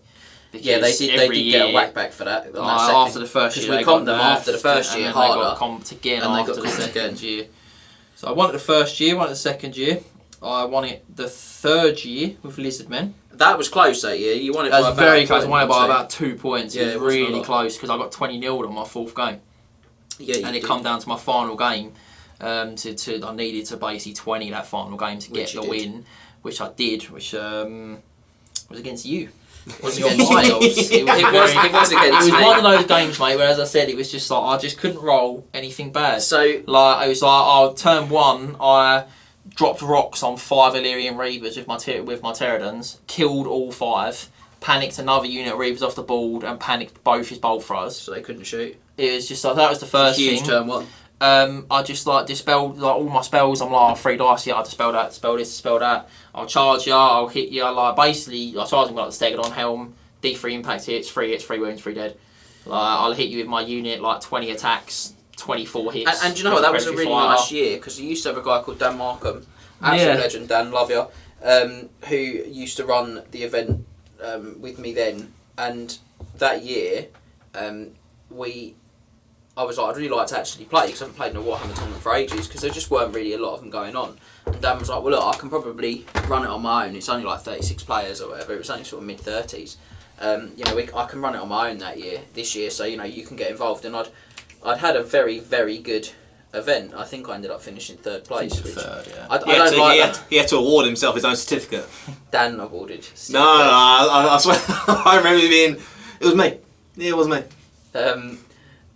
Yeah, they did get a whack back for that. After the first year, we comped them after the first year harder. They got comped again and after the second year. So I won it the first year, won it the second year. I won it the third year with Lizardmen. That was close that year. You won it by about very close. I won it by about 2 points. Yeah, it was really close because I got 20-0 on my fourth game. Yeah, and it come down to my final game. I needed to basically 20 that final game to get the win, which I did, which was against you. It was against Miles. It was one of those games, mate, where, as I said, it was just like I just couldn't roll anything bad. So like it was like, turn 1, I dropped rocks on 5 Illyrian Reavers with my Pterodons, killed all 5, panicked another unit of Reavers off the board, and panicked both his bolt throwers. So they couldn't shoot. It was just like that was the first huge thing. Turn 1. I just like dispelled like all my spells. I'm like 3 dice. Yeah, I dispel that, dispel this, dispel that. I'll charge you. I'll hit you. Like basically, I charge him like the Stegodon helm. D3 impact hits, 3 hits, 3 wounds, 3 dead. Like I'll hit you with my unit like 20 attacks, 24 hits. And do you know what? That was a really nice year because you used to have a guy called Dan Markham, absolute legend. Dan, love you. Who used to run the event with me then, and that year, I was like, I'd really like to actually play because I haven't played in a Warhammer tournament for ages because there just weren't really a lot of them going on. And Dan was like, well look, I can probably run it on my own. It's only like 36 players or whatever. It was only sort of mid-30s. I can run it on my own this year, so you can get involved. And I'd had a very, very good event. I think I ended up finishing 3rd place. Third, yeah. He had to award himself his own certificate. Dan awarded. No, I swear, I remember it being. It was me. Yeah, it was me.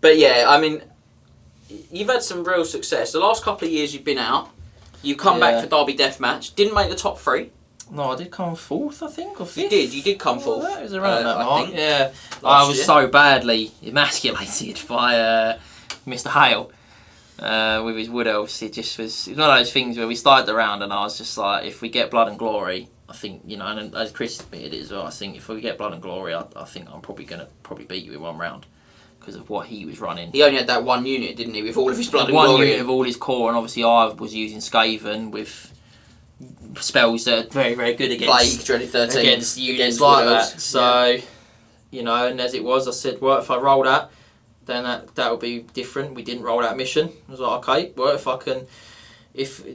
But yeah, I mean, you've had some real success. The last couple of years you've been out, you come back for Derby Deathmatch, didn't make the top 3. No, I did come 4th, I think, or 5th. You did come 4th. That was around that mark. Yeah, I was so badly emasculated by Mr. Hale with his Wood Elves. It was one of those things where we started the round and I was just like, if we get Blood and Glory, I think, and as Chris admitted it as well, I think if we get Blood and Glory, I think I'm probably going to beat you in one round. because of what he was running. He only had that one unit, didn't he, with all of his blood and one glory. unit of all his core, and obviously I was using Skaven with spells that are very, very good against Plague, Dreaded 13. Against units like Widows. that. So, you know, and as it was, I said, well, if I roll that, then that would be different. We didn't roll that mission. I was like, okay, well, if I can,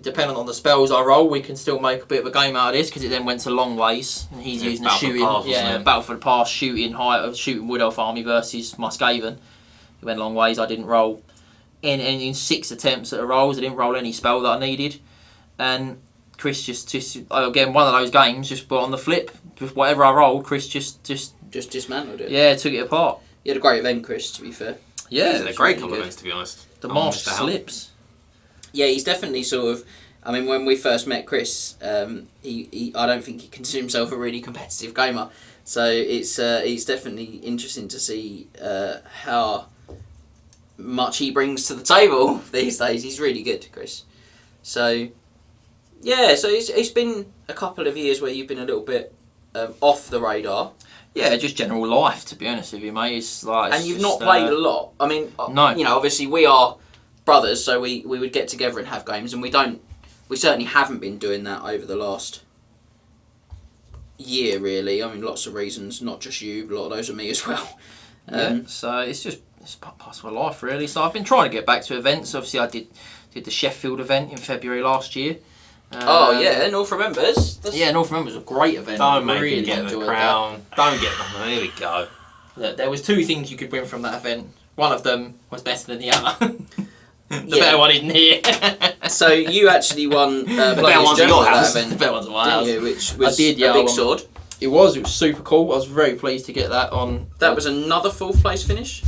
depending on the spells I roll, we can still make a bit of a game out of this, because it then went to long ways, and he's using the shooting, Battle for the Past, shooting Wood Elf army versus my Skaven. It went long ways. I didn't roll in 6 attempts at a rolls. I didn't roll any spell that I needed, and Chris just again, one of those games, just put on the flip. With whatever I rolled, Chris just dismantled it. Yeah, took it apart. You had a great event, Chris, to be fair. Yeah, he's had a great couple of events, to be honest. The Marsh slips. Yeah, he's definitely sort of. I mean, when we first met Chris, he I don't think he considered himself a really competitive gamer. So it's definitely interesting to see how much he brings to the table these days. He's really good, Chris. So yeah, so it's been a couple of years where you've been a little bit off the radar. Yeah, just general life, to be honest with you, mate. And you've not played a lot. I mean, no. You know, obviously we are brothers, so we would get together and have games, and we certainly haven't been doing that over the last year, really. I mean, lots of reasons, not just you, but a lot of those are me as well. So it's part of my life, really. So I've been trying to get back to events. Obviously, I did the Sheffield event in February last year. North Remembers. North Remembers was a great event. Don't make really him get the enjoyed crown. Don't get them. Here we go. Look, there was 2 things you could win from that event. One of them was better than the other. The better one isn't here. So you actually won the better one's at your house. Event, the better one's at my house. You, which was a big sword. It was super cool. I was very pleased to get that on. That was another 4th place finish?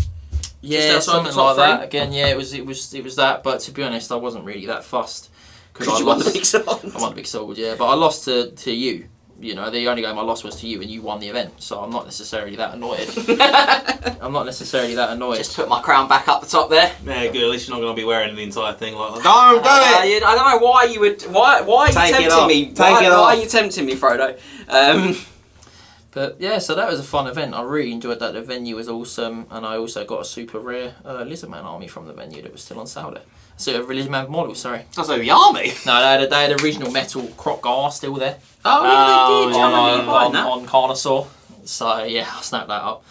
Yeah, something like that. Again, yeah, it was that. But to be honest, I wasn't really that fussed. Because you won the big sword. I won the big sword, yeah. But I lost to you. You know, the only game I lost was to you, and you won the event. So I'm not necessarily that annoyed. Just put my crown back up the top there. Yeah, good. At least you're not going to be wearing the entire thing like that. Don't do it! I don't know why you would. Why are you tempting me? Why are you tempting me, Frodo? But yeah, so that was a fun event. I really enjoyed that. The venue was awesome, and I also got a super rare Lizardman army from the venue that was still on sale there. So a Lizardman model, sorry. That's like the army. No, they had original metal Croc Gar still there. Oh, they did. On Carnosaur. So yeah, I snapped that up.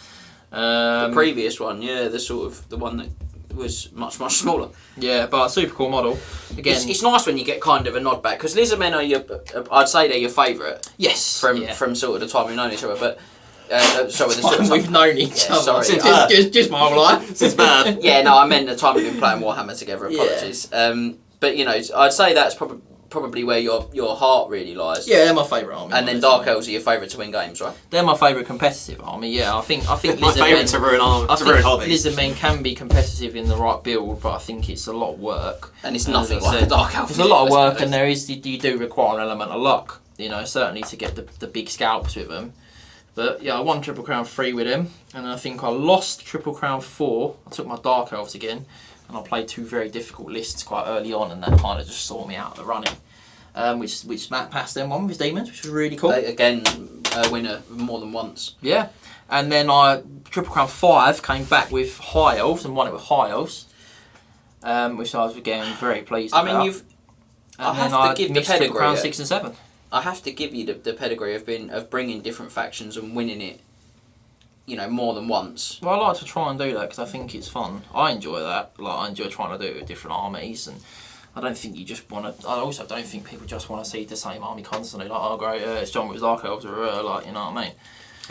The previous one, yeah, the one that was much smaller. Yeah, but a super cool model. Again, it's nice when you get kind of a nod back, because Lizardmen are I'd say they're your favourite. Yes. From sort of the time we've known each other, but. We've known each other. Sorry. Just my whole life. Since birth. Yeah, no, I meant the time we've been playing Warhammer together. Apologies. Yeah. But you know, I'd say that's probably where your heart really lies. Yeah, they're my favourite army. And then Dark Elves are your favourite to win games, right? They're my favourite competitive army. Yeah, I think my favourite to ruin hobbies. Lizardmen can be competitive in the right build, but I think it's a lot of work. And it's nothing like a Dark Elf. It's a lot of work, and you do require an element of luck. You know, certainly to get the big scalps with them. But yeah, I won Triple Crown 3 with him, and I think I lost Triple Crown 4. I took my Dark Elves again, and I played 2 very difficult lists quite early on, and that kind of just saw me out of the running. Which Matt passed them on with his Demons, which was really cool. Again, a winner more than once. Yeah, and then Triple Crown 5 came back with High Elves and won it with High Elves, which I was again very pleased about. I mean, I have to give the pedigree. Triple Crown 6 and 7. I have to give you the pedigree of bringing different factions and winning it, you know, more than once. Well, I like to try and do that because I think it's fun. I enjoy that. Like, I enjoy trying to do it with different armies, and I don't think you just want to. I also don't think people just want to see the same army constantly. Like, oh great, it's John with his Dark Elves, like, you know what I mean?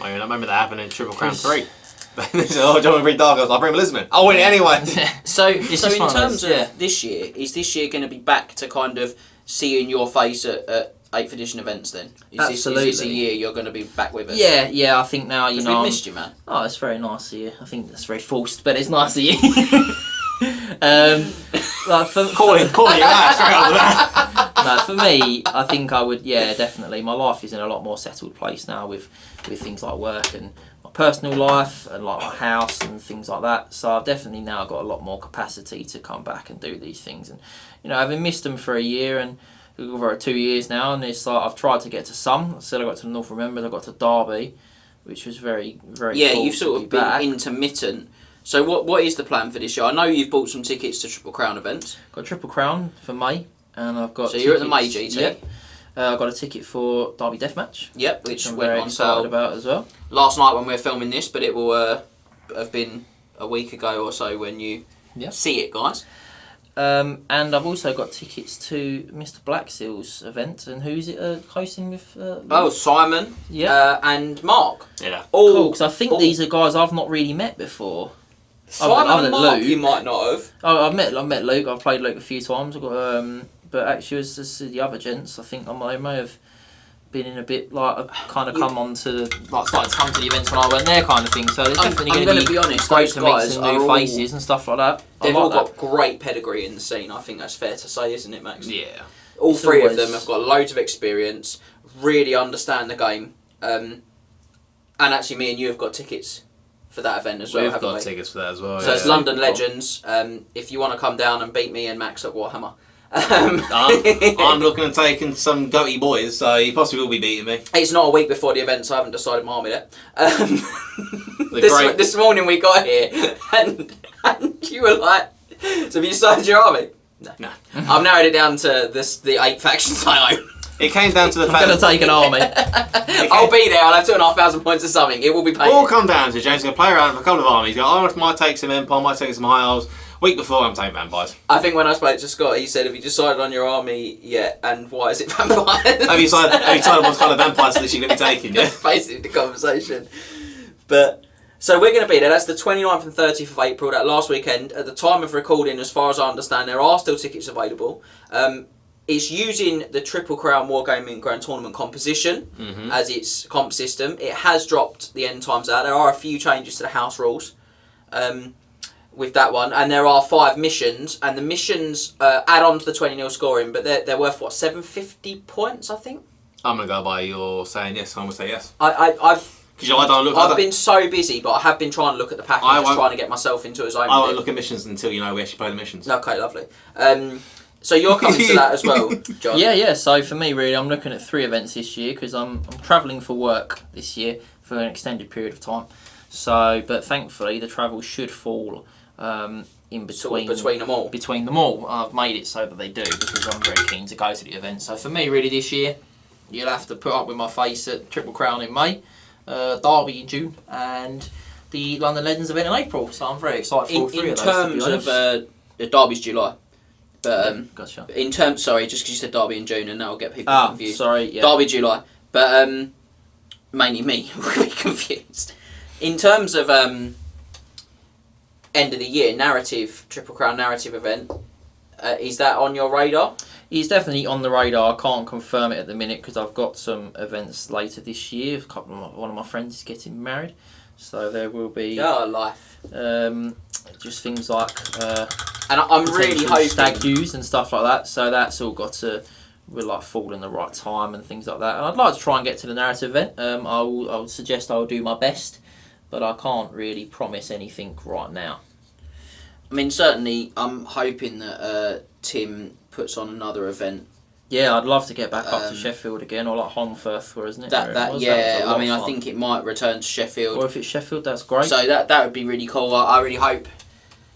I remember that happened in Triple Crown 3. They said, oh, John will bring Dark Elves, I'll bring Lizardmen. I'll win it anyway. So in terms of this year, is this year going to be back to kind of seeing your face at 8th edition events then? Absolutely. Is this a year you're going to be back with us? Yeah, I think now, you know. We've missed you, man. Oh, it's very nice of you. I think that's very forced, but it's nice of you. Calling you out straight off the bat. No, for me, I think I would, definitely. My life is in a lot more settled place now with things like work and my personal life and like my house and things like that. So I've definitely now got a lot more capacity to come back and do these things. And, you know, having missed them for a year and over 2 years now, and it's like I've tried to get to some. I said I got to North Remembers, I got to Derby, which was very, very cool. You've sort of been intermittent So what is the plan for this year? I know you've bought some tickets to Triple Crown events. Got Triple Crown for May, and I've got. So you're at the May GT. Yep. I've got a ticket for Derby Deathmatch. Yep, which I'm went very on excited sale about as well. last night when we were filming this, but it will have been a week ago or so when you see it, guys. And I've also got tickets to Mr. Blackseal's event, and who's it hosting with? Simon. And Mark. Yeah. Cool, because I think these are guys I've not really met before. Simon and Mark, Luke. you might not have. Oh, I've met Luke. I've played Luke a few times. I've got, but actually, as the other gents, I think I may have been in a bit like I've kind of come on to started to come to the events when I went there, kind of thing. So it's definitely going to be honest, great those to meet guys some new faces and stuff like that. They've all got great pedigree in the scene. I think that's fair to say, isn't it, Max? Yeah. All three of them have got loads of experience, really understand the game, and actually, me and you have got tickets for that event as well. We've got tickets for that as well. So it's London Legends. If you want to come down and beat me and Max at Warhammer. I'm looking at taking some goatee boys, so you possibly will be beating me. It's not a week before the event, so I haven't decided my army yet. This morning we got here, and you were like, so have you decided your army? No. I've narrowed it down to the 8 factions I own. It came down to the fact I'm going to take an army. I'll be there, I'll have 2,500 points of something, it will be paid. It all come down to James going to play around with a couple of armies. I might take some Empire, might take some High Elves. Week before, I'm taking vampires. I think when I spoke to Scott, he said, have you decided on your army yet, and why is it vampires? Have you decided what kind of vampires that you're going to be taking, yeah? That's basically the conversation. But, so we're going to be there, that's the 29th and 30th of April, that last weekend. At the time of recording, as far as I understand, there are still tickets available. It's using the Triple Crown Wargaming Grand Tournament composition as its comp system. It has dropped the end times out. There are a few changes to the house rules. With that one, and there are 5 missions, and the missions add on to the 20-0 scoring, but they're worth what, 750 points, I think. I'm gonna go by your saying yes. I'm gonna say yes. I've been so busy, but I have been trying to look at the package, trying to get myself into a zone. I won't look at missions until we actually play the missions. Okay, lovely. So you're coming to that as well, John? Yeah. So for me, really, I'm looking at 3 events this year because I'm travelling for work this year for an extended period of time. So, but thankfully, the travel should fall. In between, between them all. I've made it so that they do because I'm very keen to go to the event. So for me, really, this year, you'll have to put up with my face at Triple Crown in May, Derby in June, and the London Legends event in April. So I'm very excited for all 3 of those. In terms of Derby's July, but gotcha. In terms, sorry, just because you said Derby in June, and that'll get people confused. Sorry, yeah. Derby July, but mainly me will be confused. In terms of end of the year narrative, Triple Crown narrative event, is that on your radar? He's definitely on the radar. I can't confirm it at the minute because I've got some events later this year. One of my friends is getting married, so there will be life. Just things like and I'm really hoping stag do's and stuff like that. So that's all got to fall in the right time and things like that. And I'd like to try and get to the narrative event. I would suggest I will do my best. But I can't really promise anything right now. I mean, certainly, I'm hoping that Tim puts on another event. Yeah, I'd love to get back up to Sheffield again, or like Holmfirth, isn't it? I think it might return to Sheffield. Or if it's Sheffield, that's great. So that would be really cool. I really hope,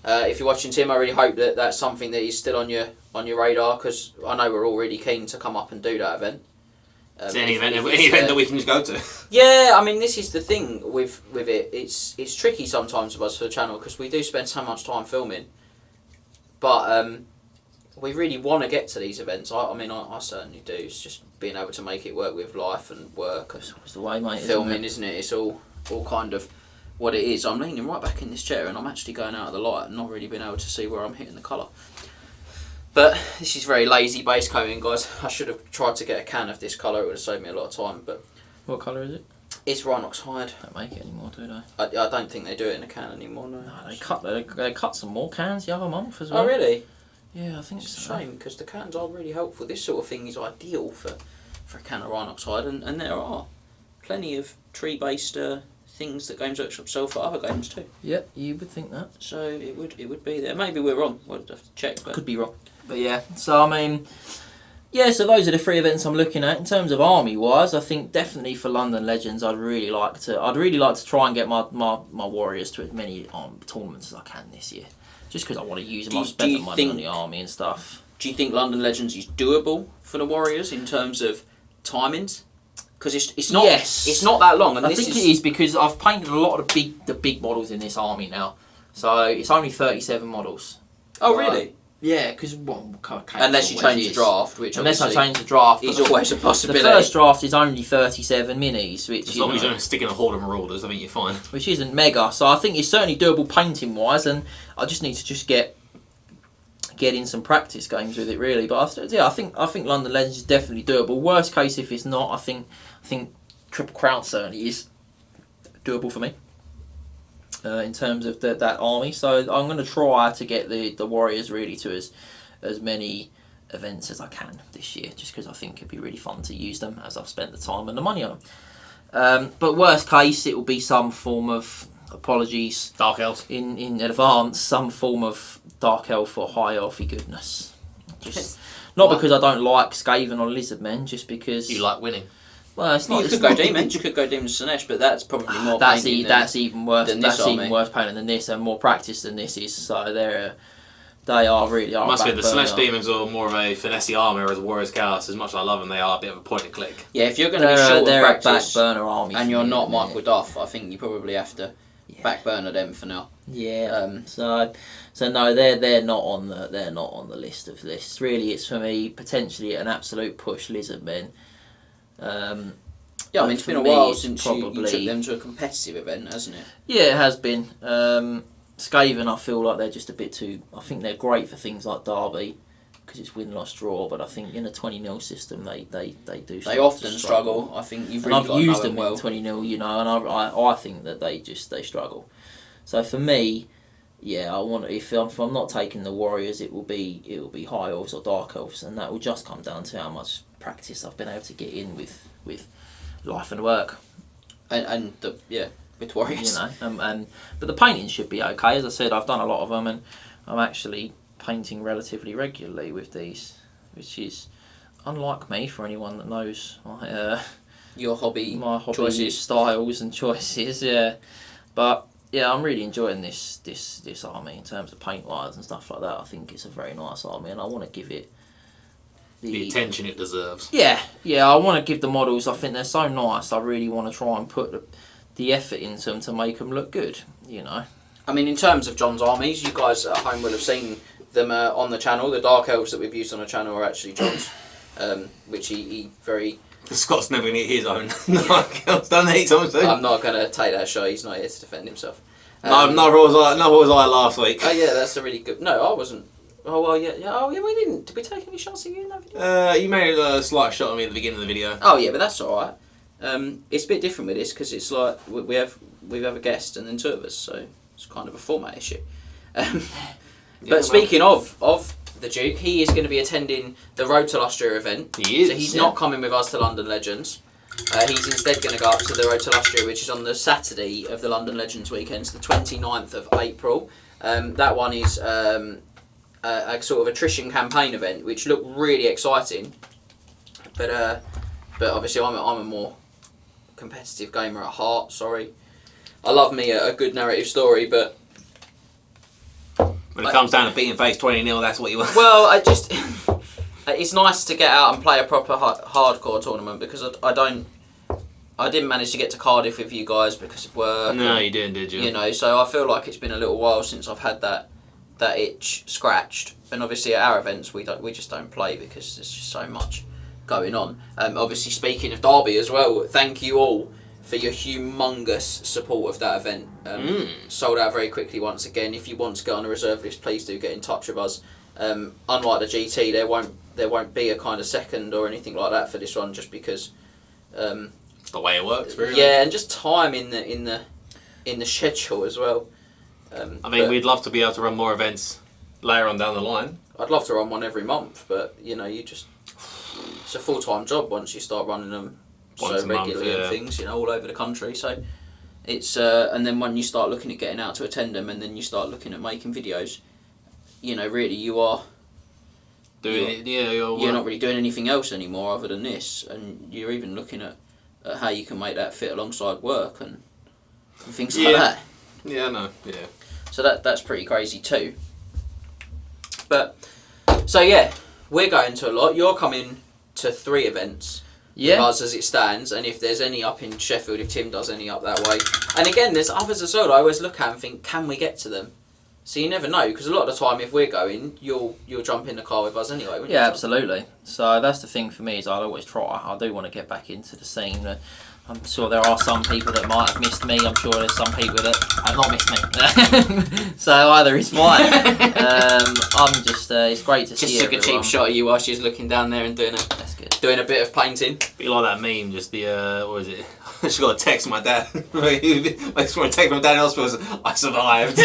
if you're watching Tim, I really hope that that's something that is still on your radar, because I know we're all really keen to come up and do that event. Any event that we can just go to. Yeah, I mean, this is the thing with it. It's tricky sometimes with us for the channel because we do spend so much time filming, but we really want to get to these events. I certainly do. It's just being able to make it work with life and work. It's the way, mate. Filming, isn't it? It's all kind of what it is. I'm leaning right back in this chair and I'm actually going out of the light and not really being able to see where I'm hitting the colour. But this is very lazy base coating, guys. I should have tried to get a can of this colour. It would have saved me a lot of time. But what colour is it? It's Rhinox hide. They don't make it anymore, do they? I don't think they do it in a can anymore. No, they cut some more cans the other month as well. Oh really? Yeah, I think it's a shame because the cans are really helpful. This sort of thing is ideal for a can of Rhinox hide, and there are plenty of tree-based things that Games Workshop sell for other games too. Yep, you would think that. So it would be there. Maybe we're wrong. We'll have to check. But could be wrong. But yeah, so I mean, Yeah, so those are the 3 events I'm looking at. In terms of army wise, I think definitely for London Legends, I'd really like to try and get my warriors to as many tournaments as I can this year. Just because I want to use them. I've spent the money on the army and stuff. Do you think London Legends is doable for the Warriors in terms of timings? Because it's not. Yes. It's not that long, and I think it is because I've painted a lot of the big models in this army now. So it's only 37 models. Oh really? Yeah, because unless you change the draft, which unless I change the draft, is always a possibility. The first draft is only 37 minis, which as long as you don't stick in a horde of marauders, I think you're fine. Which isn't mega, so I think it's certainly doable painting wise, and I just need to get in some practice games with it really. But I think London Legends is definitely doable. Worst case, if it's not, I think Triple Crown certainly is doable for me. In terms of that army, so I'm going to try to get the Warriors really to as many events as I can this year, just because I think it'd be really fun to use them as I've spent the time and the money on them. But worst case, it will be some form of, apologies, Dark Elves in advance, some form of Dark Elf or High Elfy goodness. Just not because I don't like Skaven or Lizardmen, just because you like winning. Well, it's not. You could go demons. You could go demons Sinesh, but that's probably more. That's even worse. That's army. even worse painting than this, and more practice than this is. So they are really. Must be the Sinesh demons are more of a finesse army, whereas Warriors Chaos, as much as I love them, they are a bit of a point and click. Yeah, if you're going to be short of practice, a back burner army, and you're not Michael Duff, I think you probably have to back burner them for now. Yeah. So no, they're not on the list of lists. Really, it's for me potentially an absolute push Lizardmen. Yeah, I mean, it's been a while since you took them to a competitive event, hasn't it? Yeah, it has been. Skaven, I feel like they're just a bit too. I think they're great for things like Derby because it's win, loss, draw. But I think in a 20-0 system, they do. They often struggle. I think you've really got to know them well. I've used them in 20-0, you know, and I think that they struggle. So for me, yeah, I want if I'm not taking the Warriors, it will be High Elves or Dark Elves, and that will just come down to how much practice I've been able to get in with life and work, with Warriors, you know, but the painting should be okay. As I said, I've done a lot of them, and I'm actually painting relatively regularly with these, which is unlike me for anyone that knows my my hobby choices, styles and choices. Yeah, but yeah, I'm really enjoying this army in terms of paint wise and stuff like that. I think it's a very nice army, and I want to give it the attention it deserves. Yeah, I want to give the models. I think they're so nice. I really want to try and put the effort into them to make them look good. You know. I mean, in terms of John's armies, you guys at home will have seen them on the channel. The Dark Elves that we've used on the channel are actually John's, which he very. Scott's never going to eat his own Dark Elves, don't he? I'm not going to take that shot. He's not here to defend himself. No, was I last week. Oh yeah, that's a really good. No, I wasn't. Oh well, yeah. Oh yeah, we didn't. Did we take any shots at you in that video? You made a slight shot at me at the beginning of the video. Oh yeah, but that's all right. It's a bit different with this because it's like we have a guest and then 2 of us, so it's kind of a format issue. But speaking of the Duke, he is going to be attending the Road to Lustria event. He is. So he's not coming with us to London Legends. He's instead going to go up to the Road to Lustria, which is on the Saturday of the London Legends weekend, so the 29th of April. That one is a sort of attrition campaign event, which looked really exciting. But obviously I'm a more competitive gamer at heart. Sorry, I love me a good narrative story, but when it comes down to beating face 20-0, that's what you want. Well, it's nice to get out and play a proper hardcore tournament because I didn't manage to get to Cardiff with you guys because of work. No, you didn't, did you? You know, so I feel like it's been a little while since I've had that itch scratched. And obviously at our events we just don't play because there's just so much going on. Obviously speaking of Derby as well, thank you all for your humongous support of that event. Sold out very quickly once again. If you want to get on a reserve list, please do get in touch with us. Unlike the GT, there won't be a kind of second or anything like that for this one, just because it's the way it works, really. Yeah, and just time in the schedule as well. I mean, we'd love to be able to run more events later on down the line. I'd love to run one every month, but you know, it's a full-time job once you start running them so regularly and things, you know, all over the country. So it's and then when you start looking at getting out to attend them, and then you start looking at making videos, you know, really you are you're not really doing anything else anymore other than this, and you're even looking at how you can make that fit alongside work and things like that. Yeah, I know. Yeah. So that's pretty crazy too. But so yeah, we're going to a lot. You're coming to 3 events. Yeah. With us as it stands, and if there's any up in Sheffield, if Tim does any up that way, and again, there's others as well. I always look at and think, can we get to them? So you never know, because a lot of the time, if we're going, you'll jump in the car with us anyway, wouldn't you? Yeah, absolutely. So that's the thing for me, is I'll always try. I do want to get back into the scene. I'm sure there are some people that might have missed me. I'm sure there's some people that have not missed me. So either is fine. I'm just, it's great to see Just took a cheap shot of you while she was looking down there and doing a bit of painting. Be like that meme, just the what is it? I just got a text from my dad. I just got a text from Dad Hospital. I survived.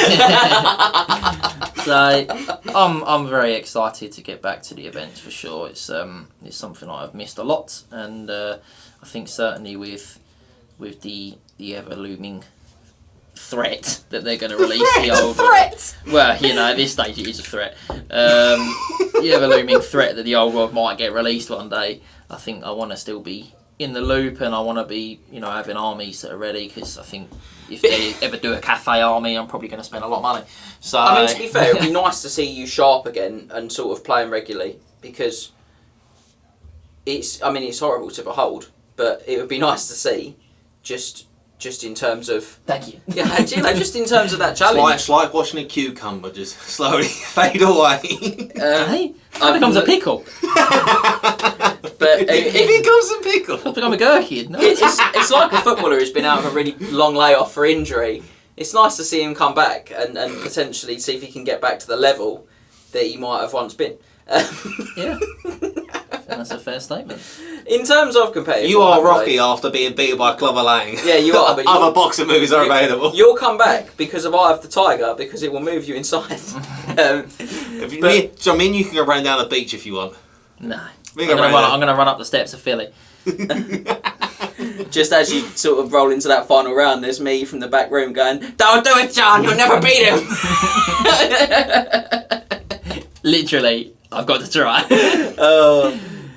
So I'm very excited to get back to the events for sure. It's something I've missed a lot, and I think certainly with the ever looming threat that they're going to release the old threat. Well, at this stage it is a threat. The ever looming threat that the old world might get released one day. I think I want to still be in the loop, and I want to be having armies that are ready, because I think if they ever do a cafe army, I'm probably going to spend a lot of money. So I mean, to be fair, it'd be nice to see you sharp again and sort of playing regularly, because it's horrible to behold, but it would be nice to see just in terms of... Thank you. Yeah, just in terms of that challenge. It's like watching a cucumber just slowly fade away. Hey, it becomes a pickle. But it becomes a pickle. It'll become a gherkin. No? It's like a footballer who's been out of a really long layoff for injury. It's nice to see him come back and potentially see if he can get back to the level that he might have once been. Yeah. That's a fair statement. In terms of competitive, you are Rocky after being beaten by Clover Lang. Yeah, you are. But other boxing moves are available. You'll come back because of Eye of the Tiger, because it will move you inside. So me and you can go running down the beach if you want. No, I'm going to run up the steps of Philly. Just as you sort of roll into that final round, there's me from the back room going, "Don't do it, John. You'll never beat him." Literally, I've got to try.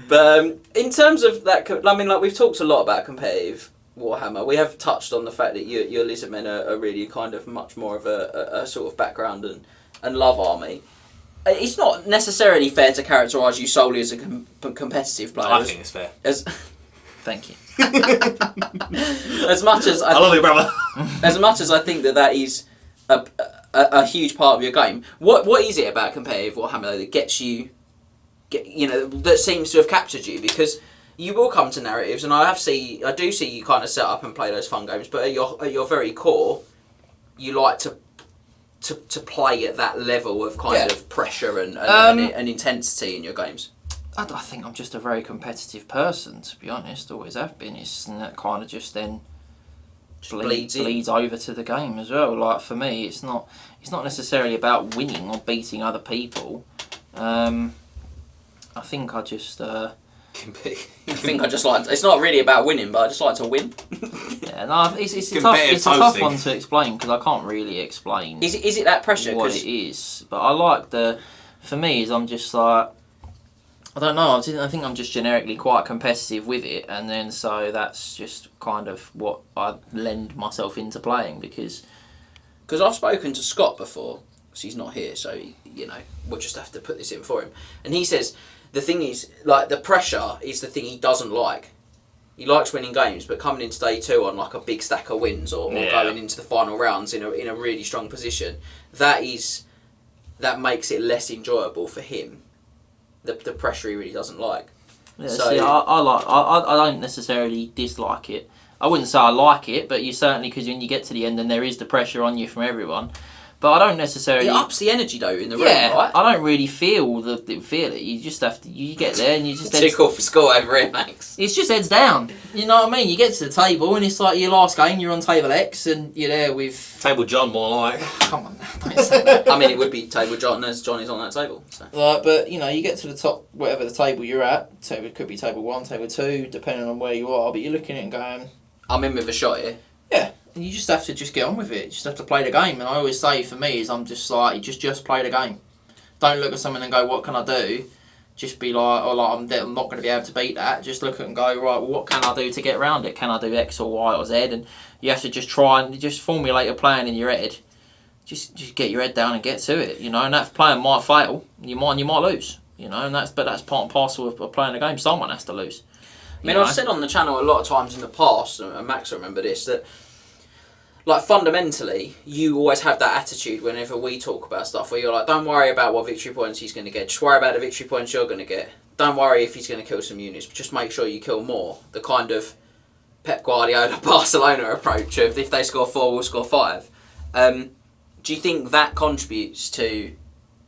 But in terms of that, I mean, like, we've talked a lot about competitive Warhammer. We have touched on the fact that your lizardmen are really kind of much more of a sort of background and love army. It's not necessarily fair to characterise you solely as a competitive player. I think it's fair. Thank you. As much as I love you, brother. As much as I think that is a huge part of your game, what is it about competitive Warhammer though that gets you? That seems to have captured you, because you will come to narratives, and I do see you kind of set up and play those fun games, but at your very core, you like to play at that level of kind of pressure and intensity in your games. I think I'm just a very competitive person, to be honest. Always have been. And that kind of just then bleeds over to the game as well. Like, for me, it's not necessarily about winning or beating other people. I think I just like. It's not really about winning, but I just like to win. Yeah, no, it's a tough one to explain, because I can't really explain. Is it that pressure? What it is, but I like for me, is I'm just like, I don't know. I think I'm just generically quite competitive with it, and then so that's just kind of what I lend myself into playing, because I've spoken to Scott before, so he's not here, so we'll just have to put this in for him, and he says the thing is, like, the pressure is the thing he doesn't like. He likes winning games, but coming into day 2 on like a big stack of wins, or going into the final rounds in a really strong position, that makes it less enjoyable for him. The pressure he really doesn't like. Yeah, so see, I don't necessarily dislike it. I wouldn't say I like it, but you certainly, because when you get to the end, then there is the pressure on you from everyone. But I don't necessarily... It ups the energy, though, in the room, right? I don't really feel it. You just have to... You get there and you just... Too cool for school over here, Max. It's just heads down. You know what I mean? You get to the table and it's like your last game, you're on table X and you're there with... Table John, more like. Come on, don't say that. I mean, it would be table John, as John is on that table. So. But, you get to the top, whatever the table you're at, so it could be table 1, table 2, depending on where you are, but you're looking at it and going... I'm in with a shot here. Yeah. You just have to just get on with it. You just have to play the game. And I always say, for me, is I'm just like, just play the game. Don't look at someone and go, what can I do? just be like, oh, like I'm not going to be able to beat that. Just look at it and go, right, well, what can I do to get around it? Can I do X or Y or Z? And you have to just try and just formulate a plan in your head. Just get your head down and get to it, you know. And that plan might fail. You might lose, you know. And that's part and parcel of playing a game. Someone has to lose. I mean, I've said on the channel a lot of times in the past, and Max will remember this, that like fundamentally, you always have that attitude whenever we talk about stuff where you're like, don't worry about what victory points he's going to get. Just worry about the victory points you're going to get. Don't worry if he's going to kill some units. But just make sure you kill more. The kind of Pep Guardiola Barcelona approach of if they score 4, we'll score 5. Do you think that contributes to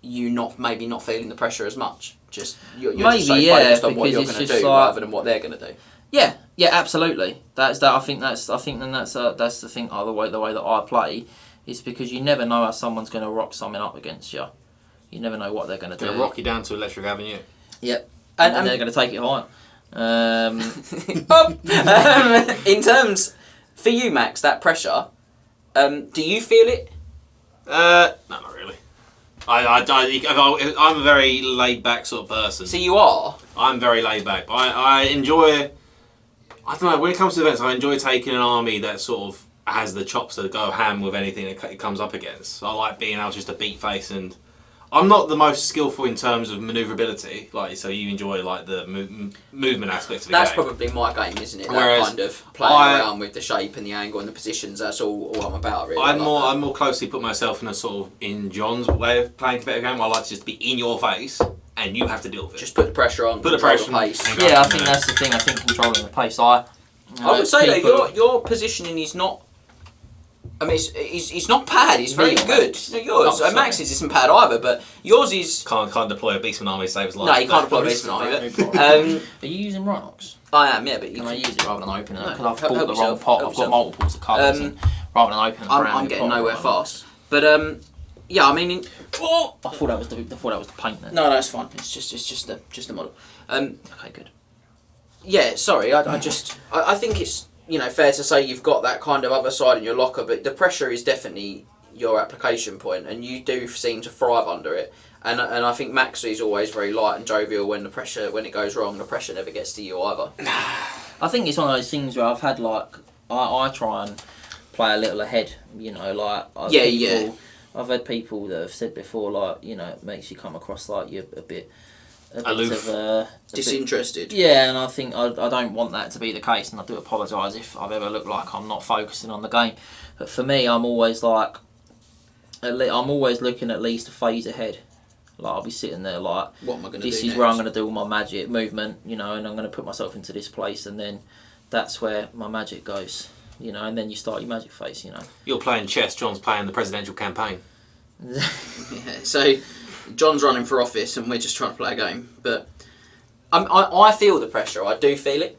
you maybe not feeling the pressure as much? Just you're maybe, just so focused on what you're it's going to just do like, rather than what they're going to do. Yeah, absolutely. That's the thing. That's the thing. The way that I play is because you never know how someone's going to rock something up against you. You never know what they're going to do. They're rock you down to Electric Avenue. Yep, and they're going to take it higher. In terms for you, Max, that pressure, do you feel it? No, not really. I'm a very laid back sort of person. So you are? I'm very laid back. I enjoy. I don't know. When it comes to events, I enjoy taking an army that sort of has the chops to go ham with anything that it comes up against. I like being able just to beat face, and I'm not the most skillful in terms of manoeuvrability. Like, so you enjoy like the movement aspects of the game. That's probably my game, isn't it? Whereas that kind of playing around with the shape and the angle and the positions. That's all I'm about, really. I'm more closely put myself in a sort of in John's way of playing competitive game. I like to just be in your face. And you have to deal with it. Just put the pressure on. Put the pressure on. Pace. Yeah, I think that's the thing. I think controlling the pace. I would say though, your positioning is not. I mean, it's not bad. It's very good. No, yours, Max's isn't bad either, but yours is. Can't deploy a beastman army to save his life. No, you can't deploy a beastman army. Are you using Rhinox? I am, yeah, but you can I use it rather than open it? No, Because I've bought the wrong pot. I've got multiples of colours, and rather than open. I'm getting nowhere fast, but yeah, I mean. I thought that was the paint then. No, it's fine. It's just the model. Okay, good. Yeah, sorry. I think it's fair to say you've got that kind of other side in your locker, but the pressure is definitely your application point, and you do seem to thrive under it. And I think Max is always very light and jovial when it goes wrong. The pressure never gets to you either. I think it's one of those things where I've had I try and play a little ahead. I've had people that have said before, it makes you come across like you're a bit aloof, disinterested. Yeah, and I think I don't want that to be the case, and I do apologise if I've ever looked like I'm not focusing on the game. But for me, I'm always looking at least a phase ahead. Like I'll be sitting there like, what am I going to do? This is where I'm going to do all my magic movement, and I'm going to put myself into this place, and then that's where my magic goes. And then you start your magic phase. You're playing chess. John's playing the presidential campaign. Yeah, so John's running for office, and we're just trying to play a game. But I feel the pressure. I do feel it,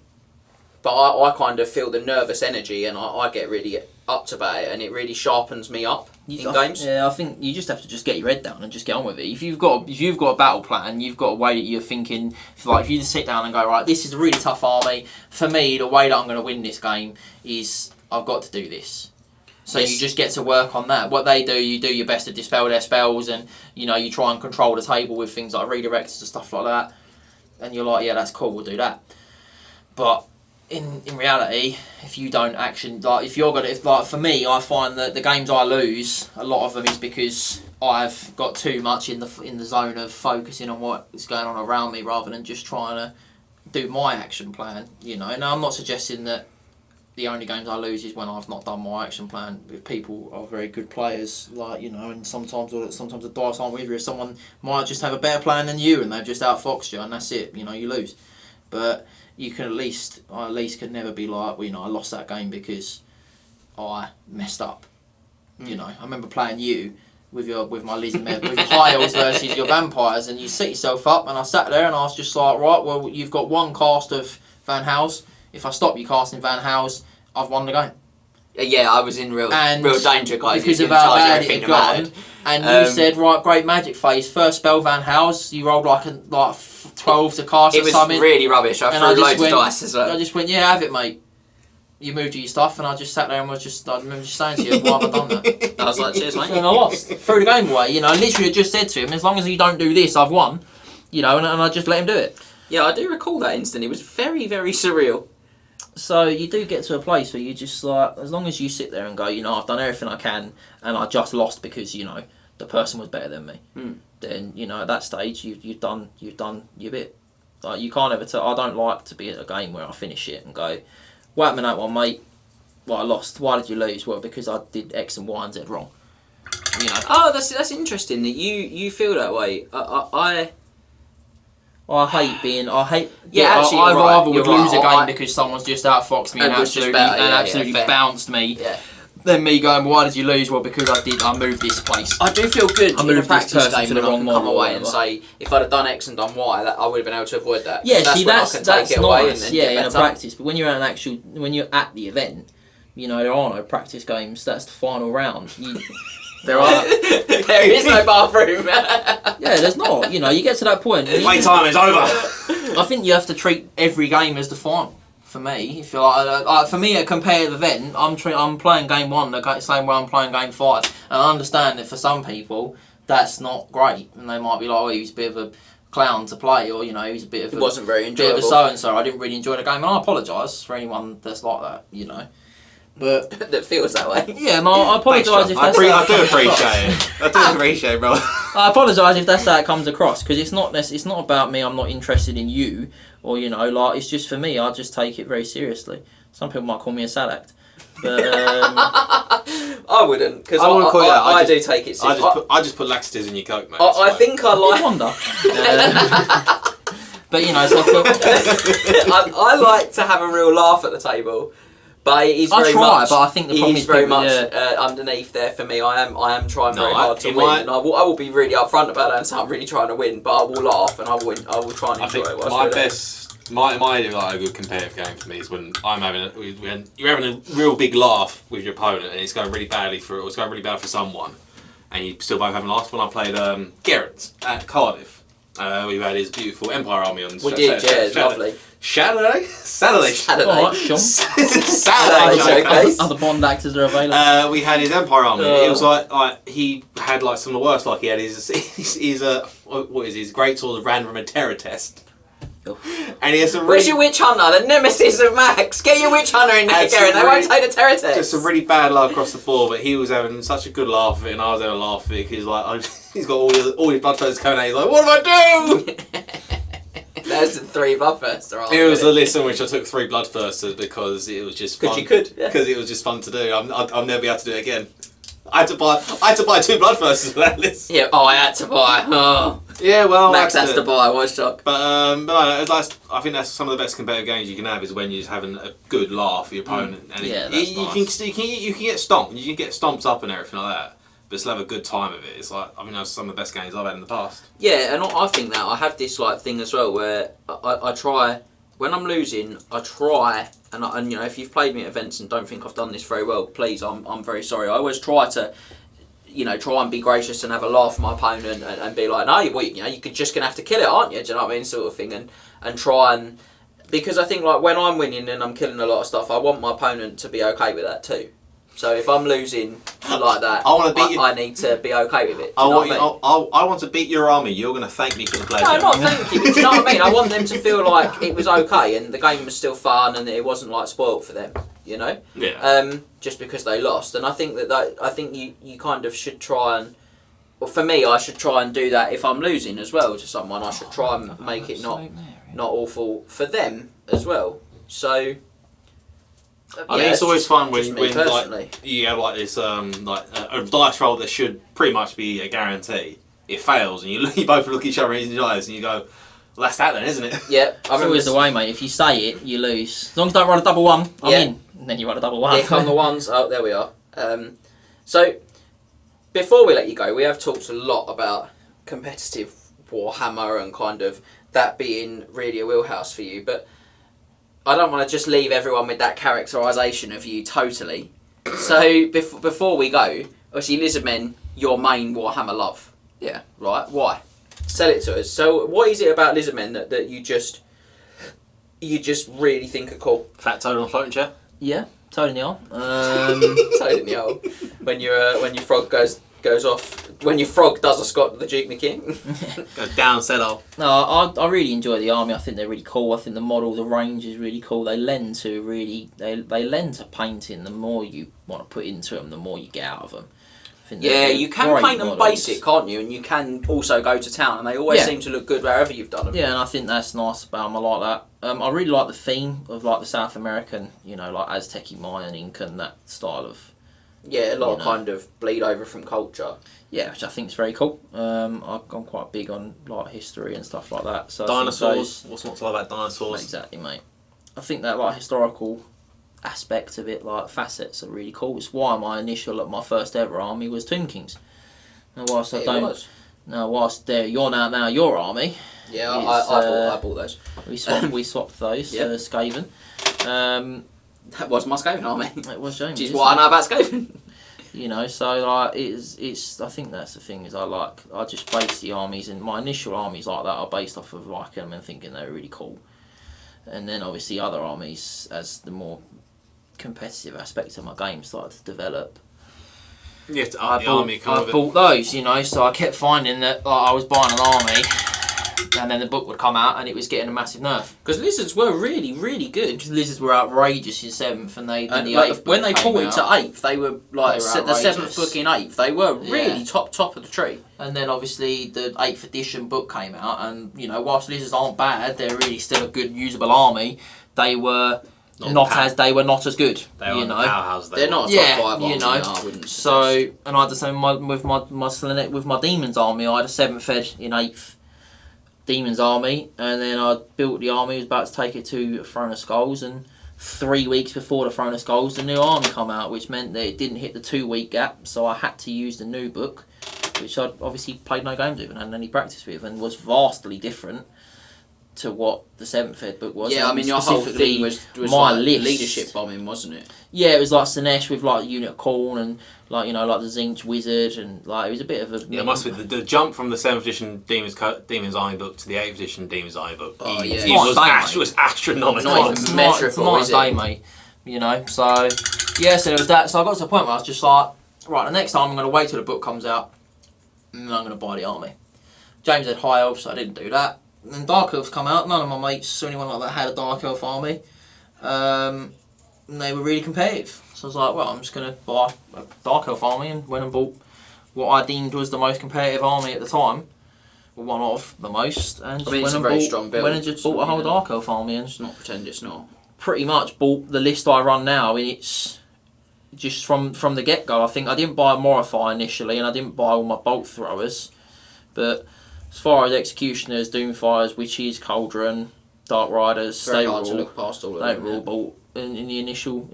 but I kind of feel the nervous energy, and I get really up to about it, and it really sharpens me up in games. Yeah, I think you just have to just get your head down and just get on with it. If you've got a battle plan, you've got a way that you're thinking. If you just sit down and go, right, this is a really tough army. For me, the way that I'm going to win this game is I've got to do this. So you just get to work on that. What they do, you do your best to dispel their spells, and you try and control the table with things like redirects and stuff like that. And you're like, yeah, that's cool, we'll do that. But in reality, if you don't for me, I find that the games I lose, a lot of them is because I've got too much in the zone of focusing on what is going on around me rather than just trying to do my action plan. And I'm not suggesting that the only games I lose is when I've not done my action plan. If people are very good players, and sometimes the dice aren't with you. Someone might just have a better plan than you, and they've just outfoxed you, and that's it. You lose. But you can at least could never be like, I lost that game because I messed up. I remember playing you with my Lizzie with your high elves versus your vampires, and you set yourself up, and I sat there and I was just like, right, well, you've got one cast of Van Hals. If I stop you casting Van Hals, I've won the game. Yeah, I was in real danger, guys. Because of how bad it had gone. And you said, right, great magic phase. First spell, Van Hals. You rolled like 12 to cast or something. It was really rubbish. I threw loads of dice as well. I just went, yeah, have it, mate. You moved your stuff, and I just sat there and I remember just saying to you, why have I done that? I was like, cheers, mate. And I lost. Threw the game away. I literally just said to him, as long as you don't do this, I've won. you know, and I just let him do it. Yeah, I do recall that instant. It was very, very surreal. So you do get to a place where you just like, as long as you sit there and go, you know, I've done everything I can, and I just lost because, you know, the person was better than me. Then, you know, at that stage you've done your bit. Like, you can't ever tell. I don't like to be at a game where I finish it and go, what happened that one, mate? Well, I lost. Why did you lose? Well, because I did X and Y and Z wrong. You know. Oh, that's interesting that you feel that way. I hate being. Yeah, actually, I rather you're would lose a right. game because someone's just outfoxed me and was just absolutely better, fair. bounced me. Yeah. Then me going, why did you lose? Well, because I moved this place. I do feel good in a practice game to when the I wrong can come model away and say, if I'd have done X and done Y, I would have been able to avoid that. Yeah, that's see, when that's I can take it away nice. and Yeah, get in a better. practice. But when you're at the event, you know, there are no practice games. That's the final round. There is no bathroom. Yeah, there's not. You know, you get to that point. Wait time is over. I think you have to treat every game as the final. For me, if you're like, for me, at a competitive event, I'm playing game 1 the same way I'm playing game 5, and I understand that for some people that's not great, and they might be like, oh, he was a bit of a clown to play, or you know, he's a bit of It wasn't very bit of enjoyable. a so and so. I didn't really enjoy the game, and I apologise for anyone that's like that, you know. But that feels that way. yeah, no, I apologise if that's I do appreciate it. I do appreciate it, bro. I apologise if that's how it comes across, because it's not about me. I'm not interested in you, or you know, like, it's just for me. I just take it very seriously. Some people might call me a sad act, but I wouldn't, because I do take it seriously. I just put laxatives in your Coke, mate. I think I like. wonder. But you know, so I like to have a real laugh at the table. But it is very much. But I think the problem is very much underneath there for me. I am trying very hard to win, and I will be really upfront about that and say I'm really trying to win. But I will laugh and I will try and enjoy it. My like a good competitive game for me is when when you're having a real big laugh with your opponent and it's going really badly it's going really bad for someone, and you still both having laughs. When I played Garrett at Cardiff, we had his beautiful Empire army on. We did, yeah, it's lovely. Saturday. Alright, Sean. Saturday. Other Bond actors are available. We had his Empire army. It was like he had like some of the worst. Like he had his great sword ran from a terror test. And he has some. Where's your witch hunter? The nemesis of Max. Get your witch hunter in there, Karen. They won't take the terror test. Just some really bad luck across the board, but he was having such a good laugh of it, and I was having a laugh of it because like he's got all his blood flows coming out. He's like, what do I do? There's the 3 bloodthirster. It was a list in which I took 3 bloodthirsters because it was just fun. Because you could, because it was just fun to do. I'll never be able to do it again. I had to buy 2 bloodthirsters for that list. Yeah. Oh, I had to buy. Oh. Yeah, well, Max has to buy. I was shocked. But no, I think that's some of the best competitive games you can have is when you're just having a good laugh with your opponent. And yeah, you can get stomped. You can get stomped up and everything like that. But still have a good time of it. It's like, I mean, that's some of the best games I've had in the past. Yeah, and I think that I have this like thing as well where I try, when I'm losing, I try, and you know, if you've played me at events and don't think I've done this very well, please, I'm very sorry. I always try to, you know, try and be gracious and have a laugh at my opponent and be like, no, you know, you're just gonna have to kill it, aren't you? Do you know what I mean, sort of thing, and try and, because I think like when I'm winning and I'm killing a lot of stuff, I want my opponent to be okay with that too. So if I'm losing like that, I need to be okay with it. I want to beat your army. You're going to thank me for the pleasure. No, not thank you. Do you know what I mean? I want them to feel like it was okay and the game was still fun and it wasn't like spoilt for them. You know? Yeah. Just because they lost, and I think I think you kind of should try and. Well, for me, I should try and do that if I'm losing as well to someone. I should try and make it not awful for them as well. So. I mean, it's always fun when like you have like this a dice roll that should pretty much be a guarantee. It fails, and you both look each other in the eyes, and you go, "Well, that's that then, isn't it?" Yeah, it's always the way, mate. If you say it, you lose. As long as I don't roll a double 1, I'm in. And then you roll a double 1. Here come the ones. Oh, there we are. So before we let you go, we have talked a lot about competitive Warhammer and kind of that being really a wheelhouse for you, but I don't want to just leave everyone with that characterisation of you totally. So before we go, obviously Lizardmen, your main Warhammer love. Yeah. Right? Why? Sell it to us. So what is it about Lizardmen that you just really think are cool? Fat toad on a floating chair? Yeah, toad in the arm. Toad in the arm. When your frog goes off when your frog does a Scott the Duke McKing. Go down, settle. No, I really enjoy the army. I think they're really cool. I think the model, the range is really cool. They lend to they lend to painting. The more you want to put into them, the more you get out of them. Yeah, you can paint them basic, can't you? And you can also go to town, and they always seem to look good wherever you've done them. Yeah, and I think that's nice about them. I like that. I really like the theme of like the South American, like Aztec, Mayan, Incan, that style of. Yeah, a lot of kind of bleed over from culture. Yeah, which I think is very cool. I'm quite big on like history and stuff like that. So dinosaurs. What's not to love about dinosaurs? Exactly, mate. I think that like historical aspect of it, like facets, are really cool. It's why my first ever army was Tomb Kings. Now, whilst you're now your army. Yeah, I bought those. We swapped those for Skaven. That was my Skaven army. It was James. Which is what I know about Skaven. So like it's. I think that's the thing is I just base the armies, and my initial armies like that are based off of liking them and thinking they're really cool, and then obviously other armies as the more competitive aspects of my game started to develop. You have to up the army. I bought those, so I kept finding that I was buying an army, and then the book would come out and it was getting a massive nerf. Because lizards were really, really good. Lizards were outrageous in 7th, and the 8th when they pulled into 8th, they were like the 7th book in 8th. They were really top of the tree. And then obviously the 8th edition book came out, and whilst lizards aren't bad, they're really still a good usable army. They were not as good. They are powerhouse. They're not a top 5 army. I wouldn't so, and I had the same with my demons army. I had a 7th ed in 8th demons army, and then I built the army. I was about to take it to Throne of Skulls, and 3 weeks before the Throne of Skulls, the new army come out, which meant that it didn't hit the 2-week gap. So I had to use the new book, which I'd obviously played no games with and hadn't any practice with, and was vastly different to what the 7th ed book was. Yeah, I mean, your whole thing was my like list. Leadership bombing, wasn't it? Yeah, it was like Sinesh with like Unit of Khorne and like the Zinch Wizard, and like it was a bit of a. Yeah, it must be the jump from the 7th edition Demons Army book to the 8th edition Demons Army book. Oh yeah, it was astronomical. Not even measurable, is it? Mate. So yeah, so there was that. So I got to the point where I was just like, right, the next time I'm going to wait till the book comes out, and I'm going to buy the army. James had High Elf, so I didn't do that. And then Dark Elves come out. None of my mates or anyone like that had a Dark Elf army. And they were really competitive. So I was like, well, I'm just going to buy a Dark Elf army, and went and bought what I deemed was the most competitive army at the time. Or one of the most. And just it's a very strong build. Went and just bought a whole Dark Elf army. And just not pretend it's not. Pretty much bought the list I run now. It's just from the get-go. I think I didn't buy a Morify initially, and I didn't buy all my bolt throwers. But as far as Executioners, Doomfires, Witches, Cauldron, Dark Riders, they were all bought in the initial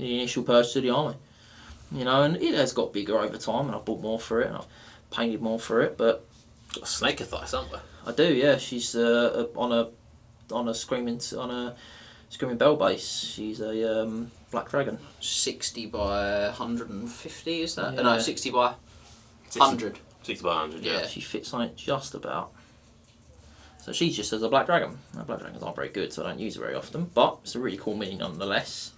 purchase of the army. And it has got bigger over time, and I've bought more for it, and I've painted more for it. But got a snake of thighs, haven't we? I do, yeah. She's on a screaming bell base. She's a black dragon. 60 by 150, is that? Yeah. No, 60 by 100. 60 by 100, yeah. She fits on it just about. So she's just as a black dragon. Now, black dragons aren't very good, so I don't use her very often, but it's a really cool mini nonetheless.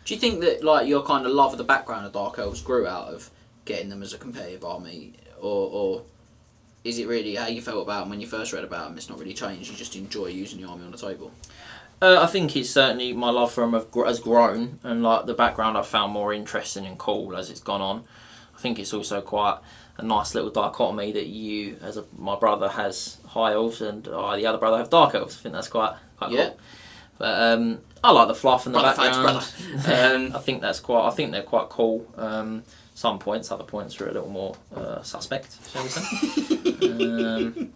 Do you think that like your kind of love of the background of Dark Elves grew out of getting them as a competitive army, or is it really how you felt about them when you first read about them? It's not really changed. You just enjoy using the army on the table. I think it's certainly my love for them has grown, and like the background I've found more interesting and cool as it's gone on. I think it's also quite a nice little dichotomy that you, my brother has High Elves and the other brother have Dark Elves. I think that's quite cool. But I like the fluff in the background. I think they're quite cool. Some points, other points are a little more suspect, shall we say?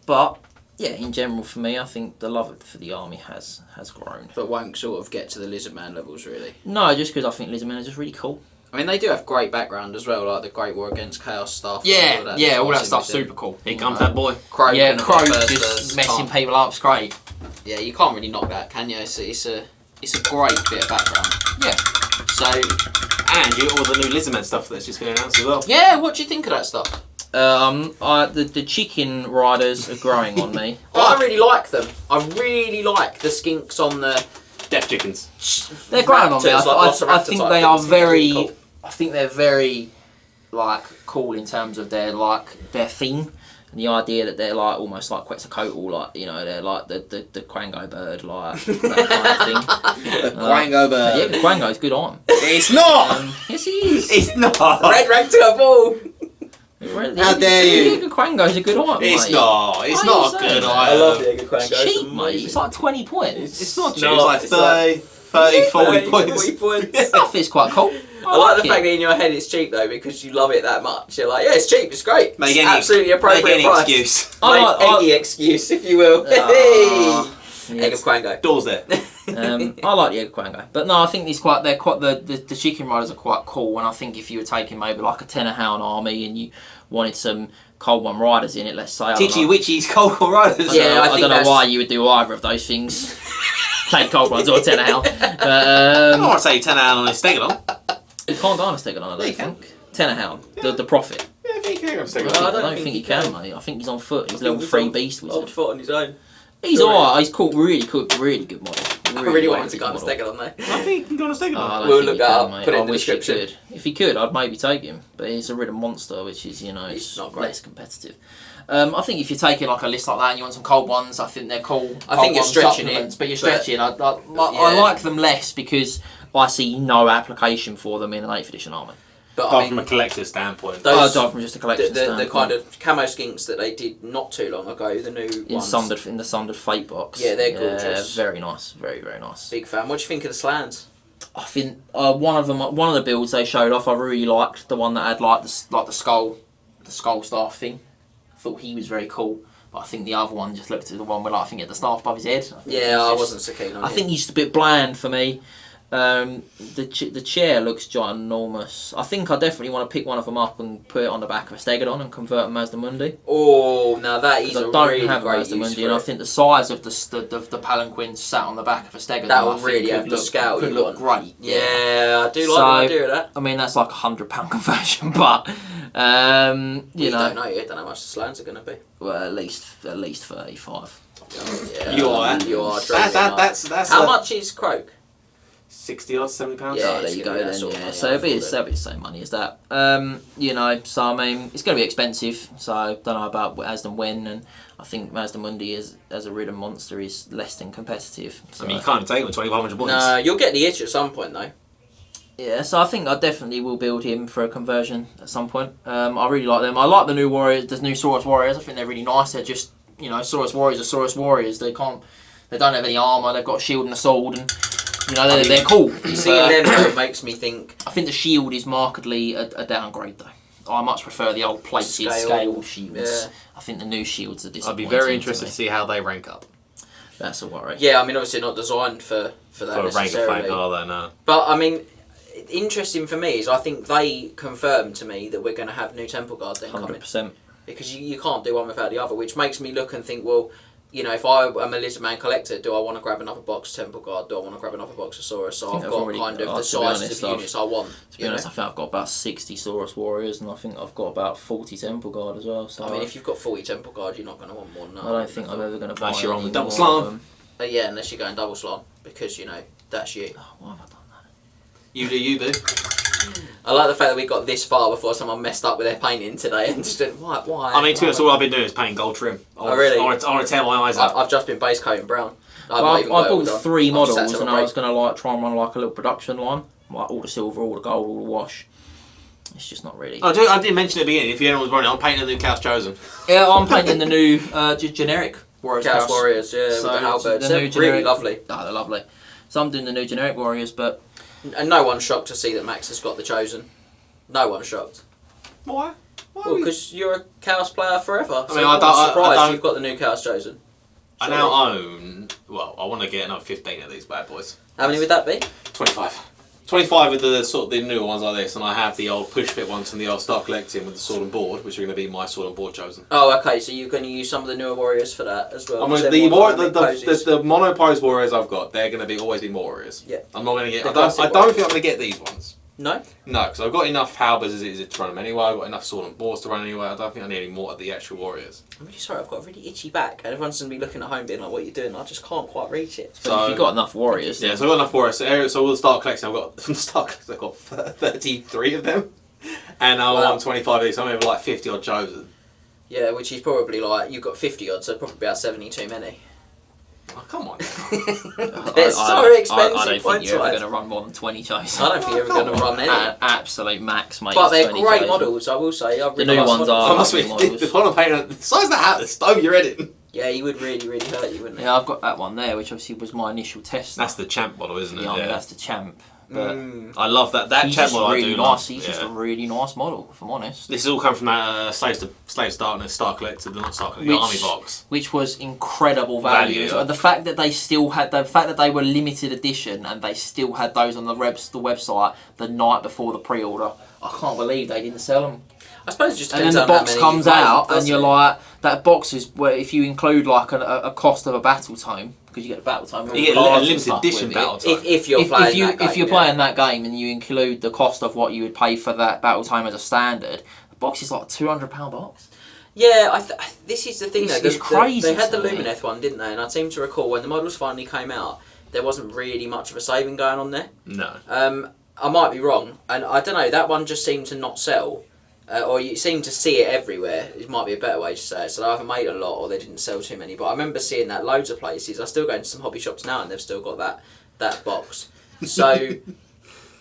But yeah, in general for me, I think the love for the army has grown. But won't sort of get to the Lizardman levels, really. No, just because I think Lizardmen are just really cool. I mean, they do have great background as well, like the Great War Against Chaos stuff. All that stuff's super cool. Here comes that boy. Crow just messing people up. It's great. Yeah, you can't really knock that, can you? It's a great bit of background. Yeah. So, and all the new Lizardman stuff that's just been announced as well. Yeah, what do you think of that stuff? The chicken riders are growing on me. I really like them. I really like the skinks on the Death chickens. They're growing on me. I think they are very. Cool. I think they're very like cool in terms of their theme. And the idea that they're like almost like Quetzalcoatl, like, you know, they're like the Quango bird, like that kind of thing. Quango bird. Yeah, the Quango's good on. It's not. Yes, he is. It's not. Red rank to a ball. How dare you? The Quango's a good item, It's mate. not. It's not a good item. I love the Edgar Quango. It's cheap, mate. It's like 20 points. It's not cheap. not. It's like 30, 40 points. 40 points. Stuff is quite cool. I like the it. fact that in your head it's cheap though, because you love it that much. You're like, yeah, it's cheap, it's great. Make It's any, absolutely appropriate make any price. excuse. Make any excuse, if you will. Egg of Quango. Doors there. I like the Egg Quango, but no, I think the Chicken Riders are quite cool. And I think if you were taking maybe like a Tenor Hound army and you wanted some Cold One Riders in it, let's say, Titchy Witchy's Cold One Riders. Yeah, I don't know why you would do either of those things. Take Cold Ones or Tenor Hound. I don't want to say 10 out on a Stegodon. You can't go on a Stegodon, I don't Yeah, you think. Tenor Hound, the Prophet. Yeah, I think you can go on a I Stegodon. I don't think he can, mate. I think he's on foot. He's level 3 beast Old wizard. foot on his own. He's alright. He's cool. Really good model. I really want him to good go on a model. Stegodon though. I think you can go on a Stegodon. I don't We'll think look he that can, up, mate. put it in I the wish he description. could. If he could, I'd maybe take him. But he's a ridden monster, which is, you know, He's it's not great. less competitive. I think if you're taking like a list like that and you want some cold ones, I think they're cool. I Cold think you're one stretching it, supplements, but you're but- stretching. I Yeah. like them less because I see no application for them in an 8th edition army. But Apart I from mean, a collector's standpoint. Those- Aside from just a collection the standpoint. kind of camo skinks that they did not too long ago, the new ones. in the Sundered Fate box. Yeah, they're gorgeous. Very nice, very nice. Big fan. What do you think of the slans? I think one of the builds they showed off, I really liked the one that had like the skull staff thing. I thought he was very cool, but I think the other one just looked at the one with like, I think he had the staff above his head. I wasn't so keen on I him. think he's just a bit bland for me. The chair looks ginormous. I think I definitely want to pick one of them up and put it on the back of a Stegodon and convert them as the Mundi. Oh, now that is I a don't really have great as the use Mundi, for and I it. think the size of the palanquin sat on the back of a Stegodon. That will I think really could have the look- scale could you look want. great. Yeah, I do like So- the idea of that. I mean, that's like £100 conversion, but You know, don't know yet. Don't know how much the slans are going to be. well, at least 35. Yeah, You are. You are. dreaming, That's How much is Croak? 60 or 70 pounds. Yeah, Oh, there it's you gonna go be that then. sort of Yeah, money, so I it'll be thought the same money as that. So I mean, it's going to be expensive. So I don't know about Asden when, and I think Asden Mundi as a ridden monster is less than competitive. So. I mean, you can't take him with 2,500 points. No, you'll get the itch at some point though. Yeah, so I think I definitely will build him for a conversion at some point. I really like them. I like the new Warriors, the new Saurus Warriors. I think they're really nice. They're just, you know, Saurus Warriors are Saurus Warriors. They don't have any armour. They've got a shield and a sword, and you know they're cool. Seeing them though makes me think. I think the shield is markedly a downgrade though. I much prefer the old plated scale shields. Yeah. I think the new shields are I'd disappointing. be very interested to see how they rank up. That's a worry. Yeah, I mean obviously not designed for that For a rank of necessarily. fame, are they? No. But I mean, interesting for me is I think they confirmed to me that we're going to have new Temple Guard then coming, 100%. because you can't do one without the other, which makes me look and think, well, you know, if I am a Lizardman collector, do I want to grab another box of Temple Guard? Do I want to grab another box of Saurus? So I've got kind of the sizes of units I want. To be honest, I think I've got about 60 Saurus Warriors, and I think I've got about 40 Temple Guard as well. So I mean, if you've got 40 Temple Guard, you're not going to want more than that. I don't think I'm ever going to buy Unless you're on any the double more slam. of them. Yeah, unless you're going double slam, because, you know, that's you. Oh, why have I done that? You do. I like the fact that we got this far before someone messed up with their painting today and just went, why? I mean, to be honest, all I've been doing is painting gold trim. Oh, really? I want to tear my eyes out. I've just been base coating brown. Well, I bought 3 I've just had models, to and I was break. going to like try and run like a little production line, like all the silver, all the gold, all the wash. It's just not really. I did mention at the beginning, if anyone was running, I'm painting the new Chaos Chosen. Yeah, I'm painting the new generic Warriors. Chaos Warriors, yeah, So with the halberds. the They're new really generic- lovely. Oh, they're lovely. So I'm doing the new generic Warriors, but And no one's shocked to see that Max has got the Chosen. No one's shocked. Why? Well, because you're a Chaos player forever. I So mean, I'm I not surprised don't- you've got the new Chaos Chosen. I now own. Well, I want to get another 15 of these bad boys. How many would that be? 25. 25 with the sort of the newer ones like this, and I have the old push fit ones from the old Start Collecting with the sword and board, which are going to be my sword and board Chosen. Oh, okay, so you're going to use some of the newer Warriors for that as well. I mean, They're the more more dynamic poses. the mono pose warriors I've got, they're going to be always be more warriors. Yeah. I'm not going to get. The I don't classic think I'm ones. going to get these ones. No? No, because I've got enough halberds as it is to run them anyway. I've got enough sword and boards to run anyway. I don't think I need any more of the actual warriors. I'm really sorry, I've got a really itchy back, and everyone's going to be looking at home being like, what are you doing? I just can't quite reach it. if you've got enough Warriors, Yeah, then so I've got enough warriors. So all the Start Collecting, I've got from the Start Collecting, I've got 33 of them, and I want 25 of these. I'm over like 50 odd chosen. Yeah, which is probably like, you've got 50 odd, so probably about 70 too many. Oh, come on now. It's so expensive. I don't think you're ever going to run more than 20 chosen. I don't think you're ever going to run any. Absolute max, mate. But they're great models, I will say. The new ones are. I must be. The one I'm painting, the size of that hat, the stove you're in. Yeah, he would really, really hurt you, wouldn't he? Yeah, I've got that one there, which obviously was my initial test. That's the champ model, isn't it? Yeah, that's the champ. But I love that. That champ model really I do nice. love. He's just a really nice model, if I'm honest. This has all come from that Slaves to Darkness Star Collector, not Star Collector, the Army box. Which was incredible value. Yeah. The fact that they still had, the fact that they were limited edition and they still had those on the website the night before the pre-order. I can't believe they didn't sell them. I suppose it just and then depends the on box how many comes you've made, out, and doesn't you're it? like, that box is where if you include like a cost of a battle tome, because you get a battle tome, you get a limited edition battle tome. If you're playing that game, if you're playing that game and you include the cost of what you would pay for that battle tome as a standard, the box is like £200 box. Yeah, this is the thing though. It's crazy. They had the to me. Lumineth one, didn't they? And I seem to recall when the models finally came out, there wasn't really much of a saving going on there. No. I might be wrong, and I don't know. That one just seemed to not sell. Or you seem to see it everywhere. It might be a better way to say it. So they either made a lot or they didn't sell too many. But I remember seeing that loads of places. I still go into some hobby shops now and they've still got that box. So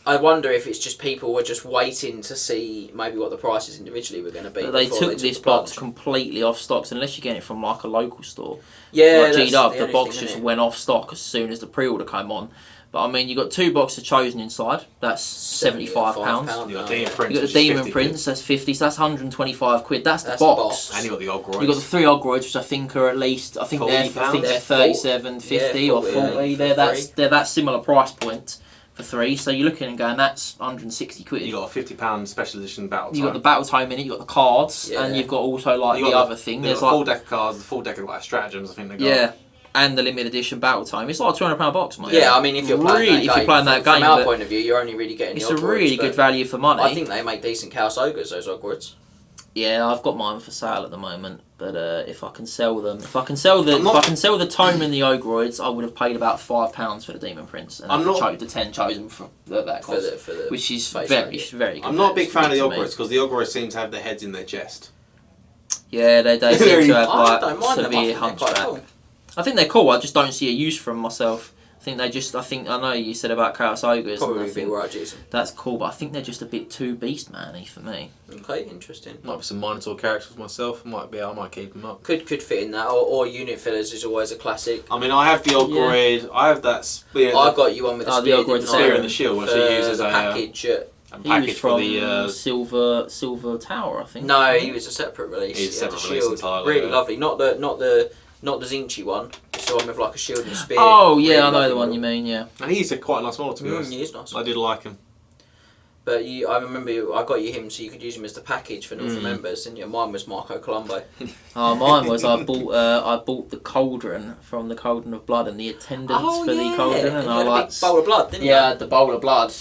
I wonder if it's just people were just waiting to see maybe what the prices individually were going to be. But they took this box completely off stock, unless you're getting it from like a local store. Yeah, like G-Dub, the box thing, just went off stock as soon as the pre-order came on. But I mean, you got 2 boxes chosen inside. That's £75. You got Demon Prince. You got the Demon Prince. That's 50. So that's £125. That's the box. And you got the Ogroids. You got the 3 Ogroids, which I think are at least. I think they're 37, 50 or 40. They're that similar price point for 3. So you're looking and going, that's £160. You got a £50 special edition battle tome. You got the battle tome in it. You got the cards, and you've got also like the other thing. There's like full deck of cards, the full deck of like stratagems. I think they got. Yeah. And the limited edition battle tome. It's like a £200 box, mate. Yeah, I mean, if you're playing that game, from our point of view, you're only really getting. It's a really good value for money. I think they make decent Chaos Ogres, those Ogres. Yeah, I've got mine for sale at the moment, but if I can sell them, if I can sell the tome and the Ogroids, I would have paid about £5 for the Demon Prince, and the 10 chosen for that cost, which is very good. I'm not a big fan of the Ogroids because the Ogroids seem to have their heads in their chest. Yeah, they seem to have I don't mind severe hunchback. I think they're cool. I just don't see a use for them myself. I know you said about Chaos Ogres. Probably be right, Jason. That's cool, but I think they're just a bit too beast man-y for me. Okay, interesting. Might be some Minotaur characters myself. I might keep them up. Could fit in that, or unit fillers is always a classic. I mean, I have the Ogroid. Yeah. I have that spear. I've got you one with the spear. The spear and the shield, which I use as a package. He was from the Silver Tower, I think. No, he was a separate release. He's a separate release entirely. Really lovely. Not the Zinchi one. It's the one with like a shield and a spear. Oh yeah, I know the one you mean. Yeah. And he's quite a nice model to be honest. He is nice. I did like him. But I remember I got you him so you could use him as the package for Northern members, and mine was Marco Colombo. Mine was I bought the cauldron from the Cauldron of Blood and the attendants for the cauldron, and I like bowl of blood, didn't you? Yeah, the bowl of blood.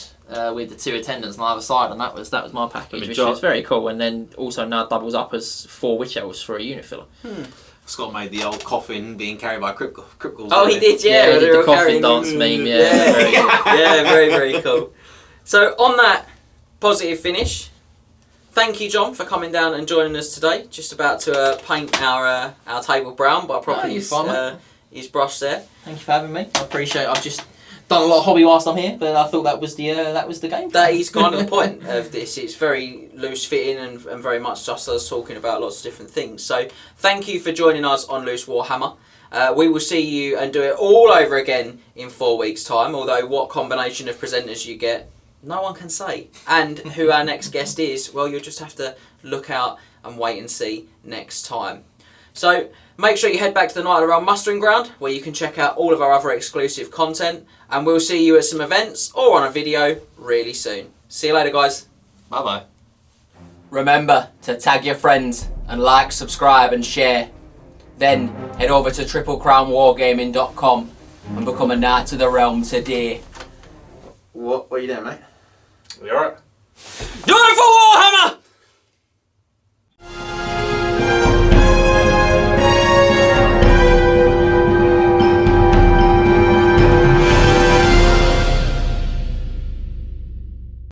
With the 2 attendants on either side, and that was my package, which was very cool. And then also now doubles up as 4 witch elves for a unit filler. Scott made the old coffin being carried by Crypt Ghouls. Oh, he did, yeah. He did the coffin dance meme, yeah, very, very cool. So on that positive finish, thank you, John, for coming down and joining us today. Just about to paint our table brown by propping his brush there. Thank you for having me. I appreciate it. I've just done a lot of hobby whilst I'm here, but I thought that was the game. That is kind of the point of this. It's very loose fitting and very much just us talking about lots of different things. So thank you for joining us on Loose Warhammer. We will see you and do it all over again in 4 weeks' time. Although what combination of presenters you get, no one can say. And who our next guest is, well, you'll just have to look out and wait and see next time. So make sure you head back to the Night of the Realm Mustering Ground, where you can check out all of our other exclusive content, and we'll see you at some events or on a video really soon. See you later, guys. Bye bye. Remember to tag your friends and like, subscribe and share. Then head over to triplecrownwargaming.com and become a Knight of the Realm today. What are you doing, mate? You alright?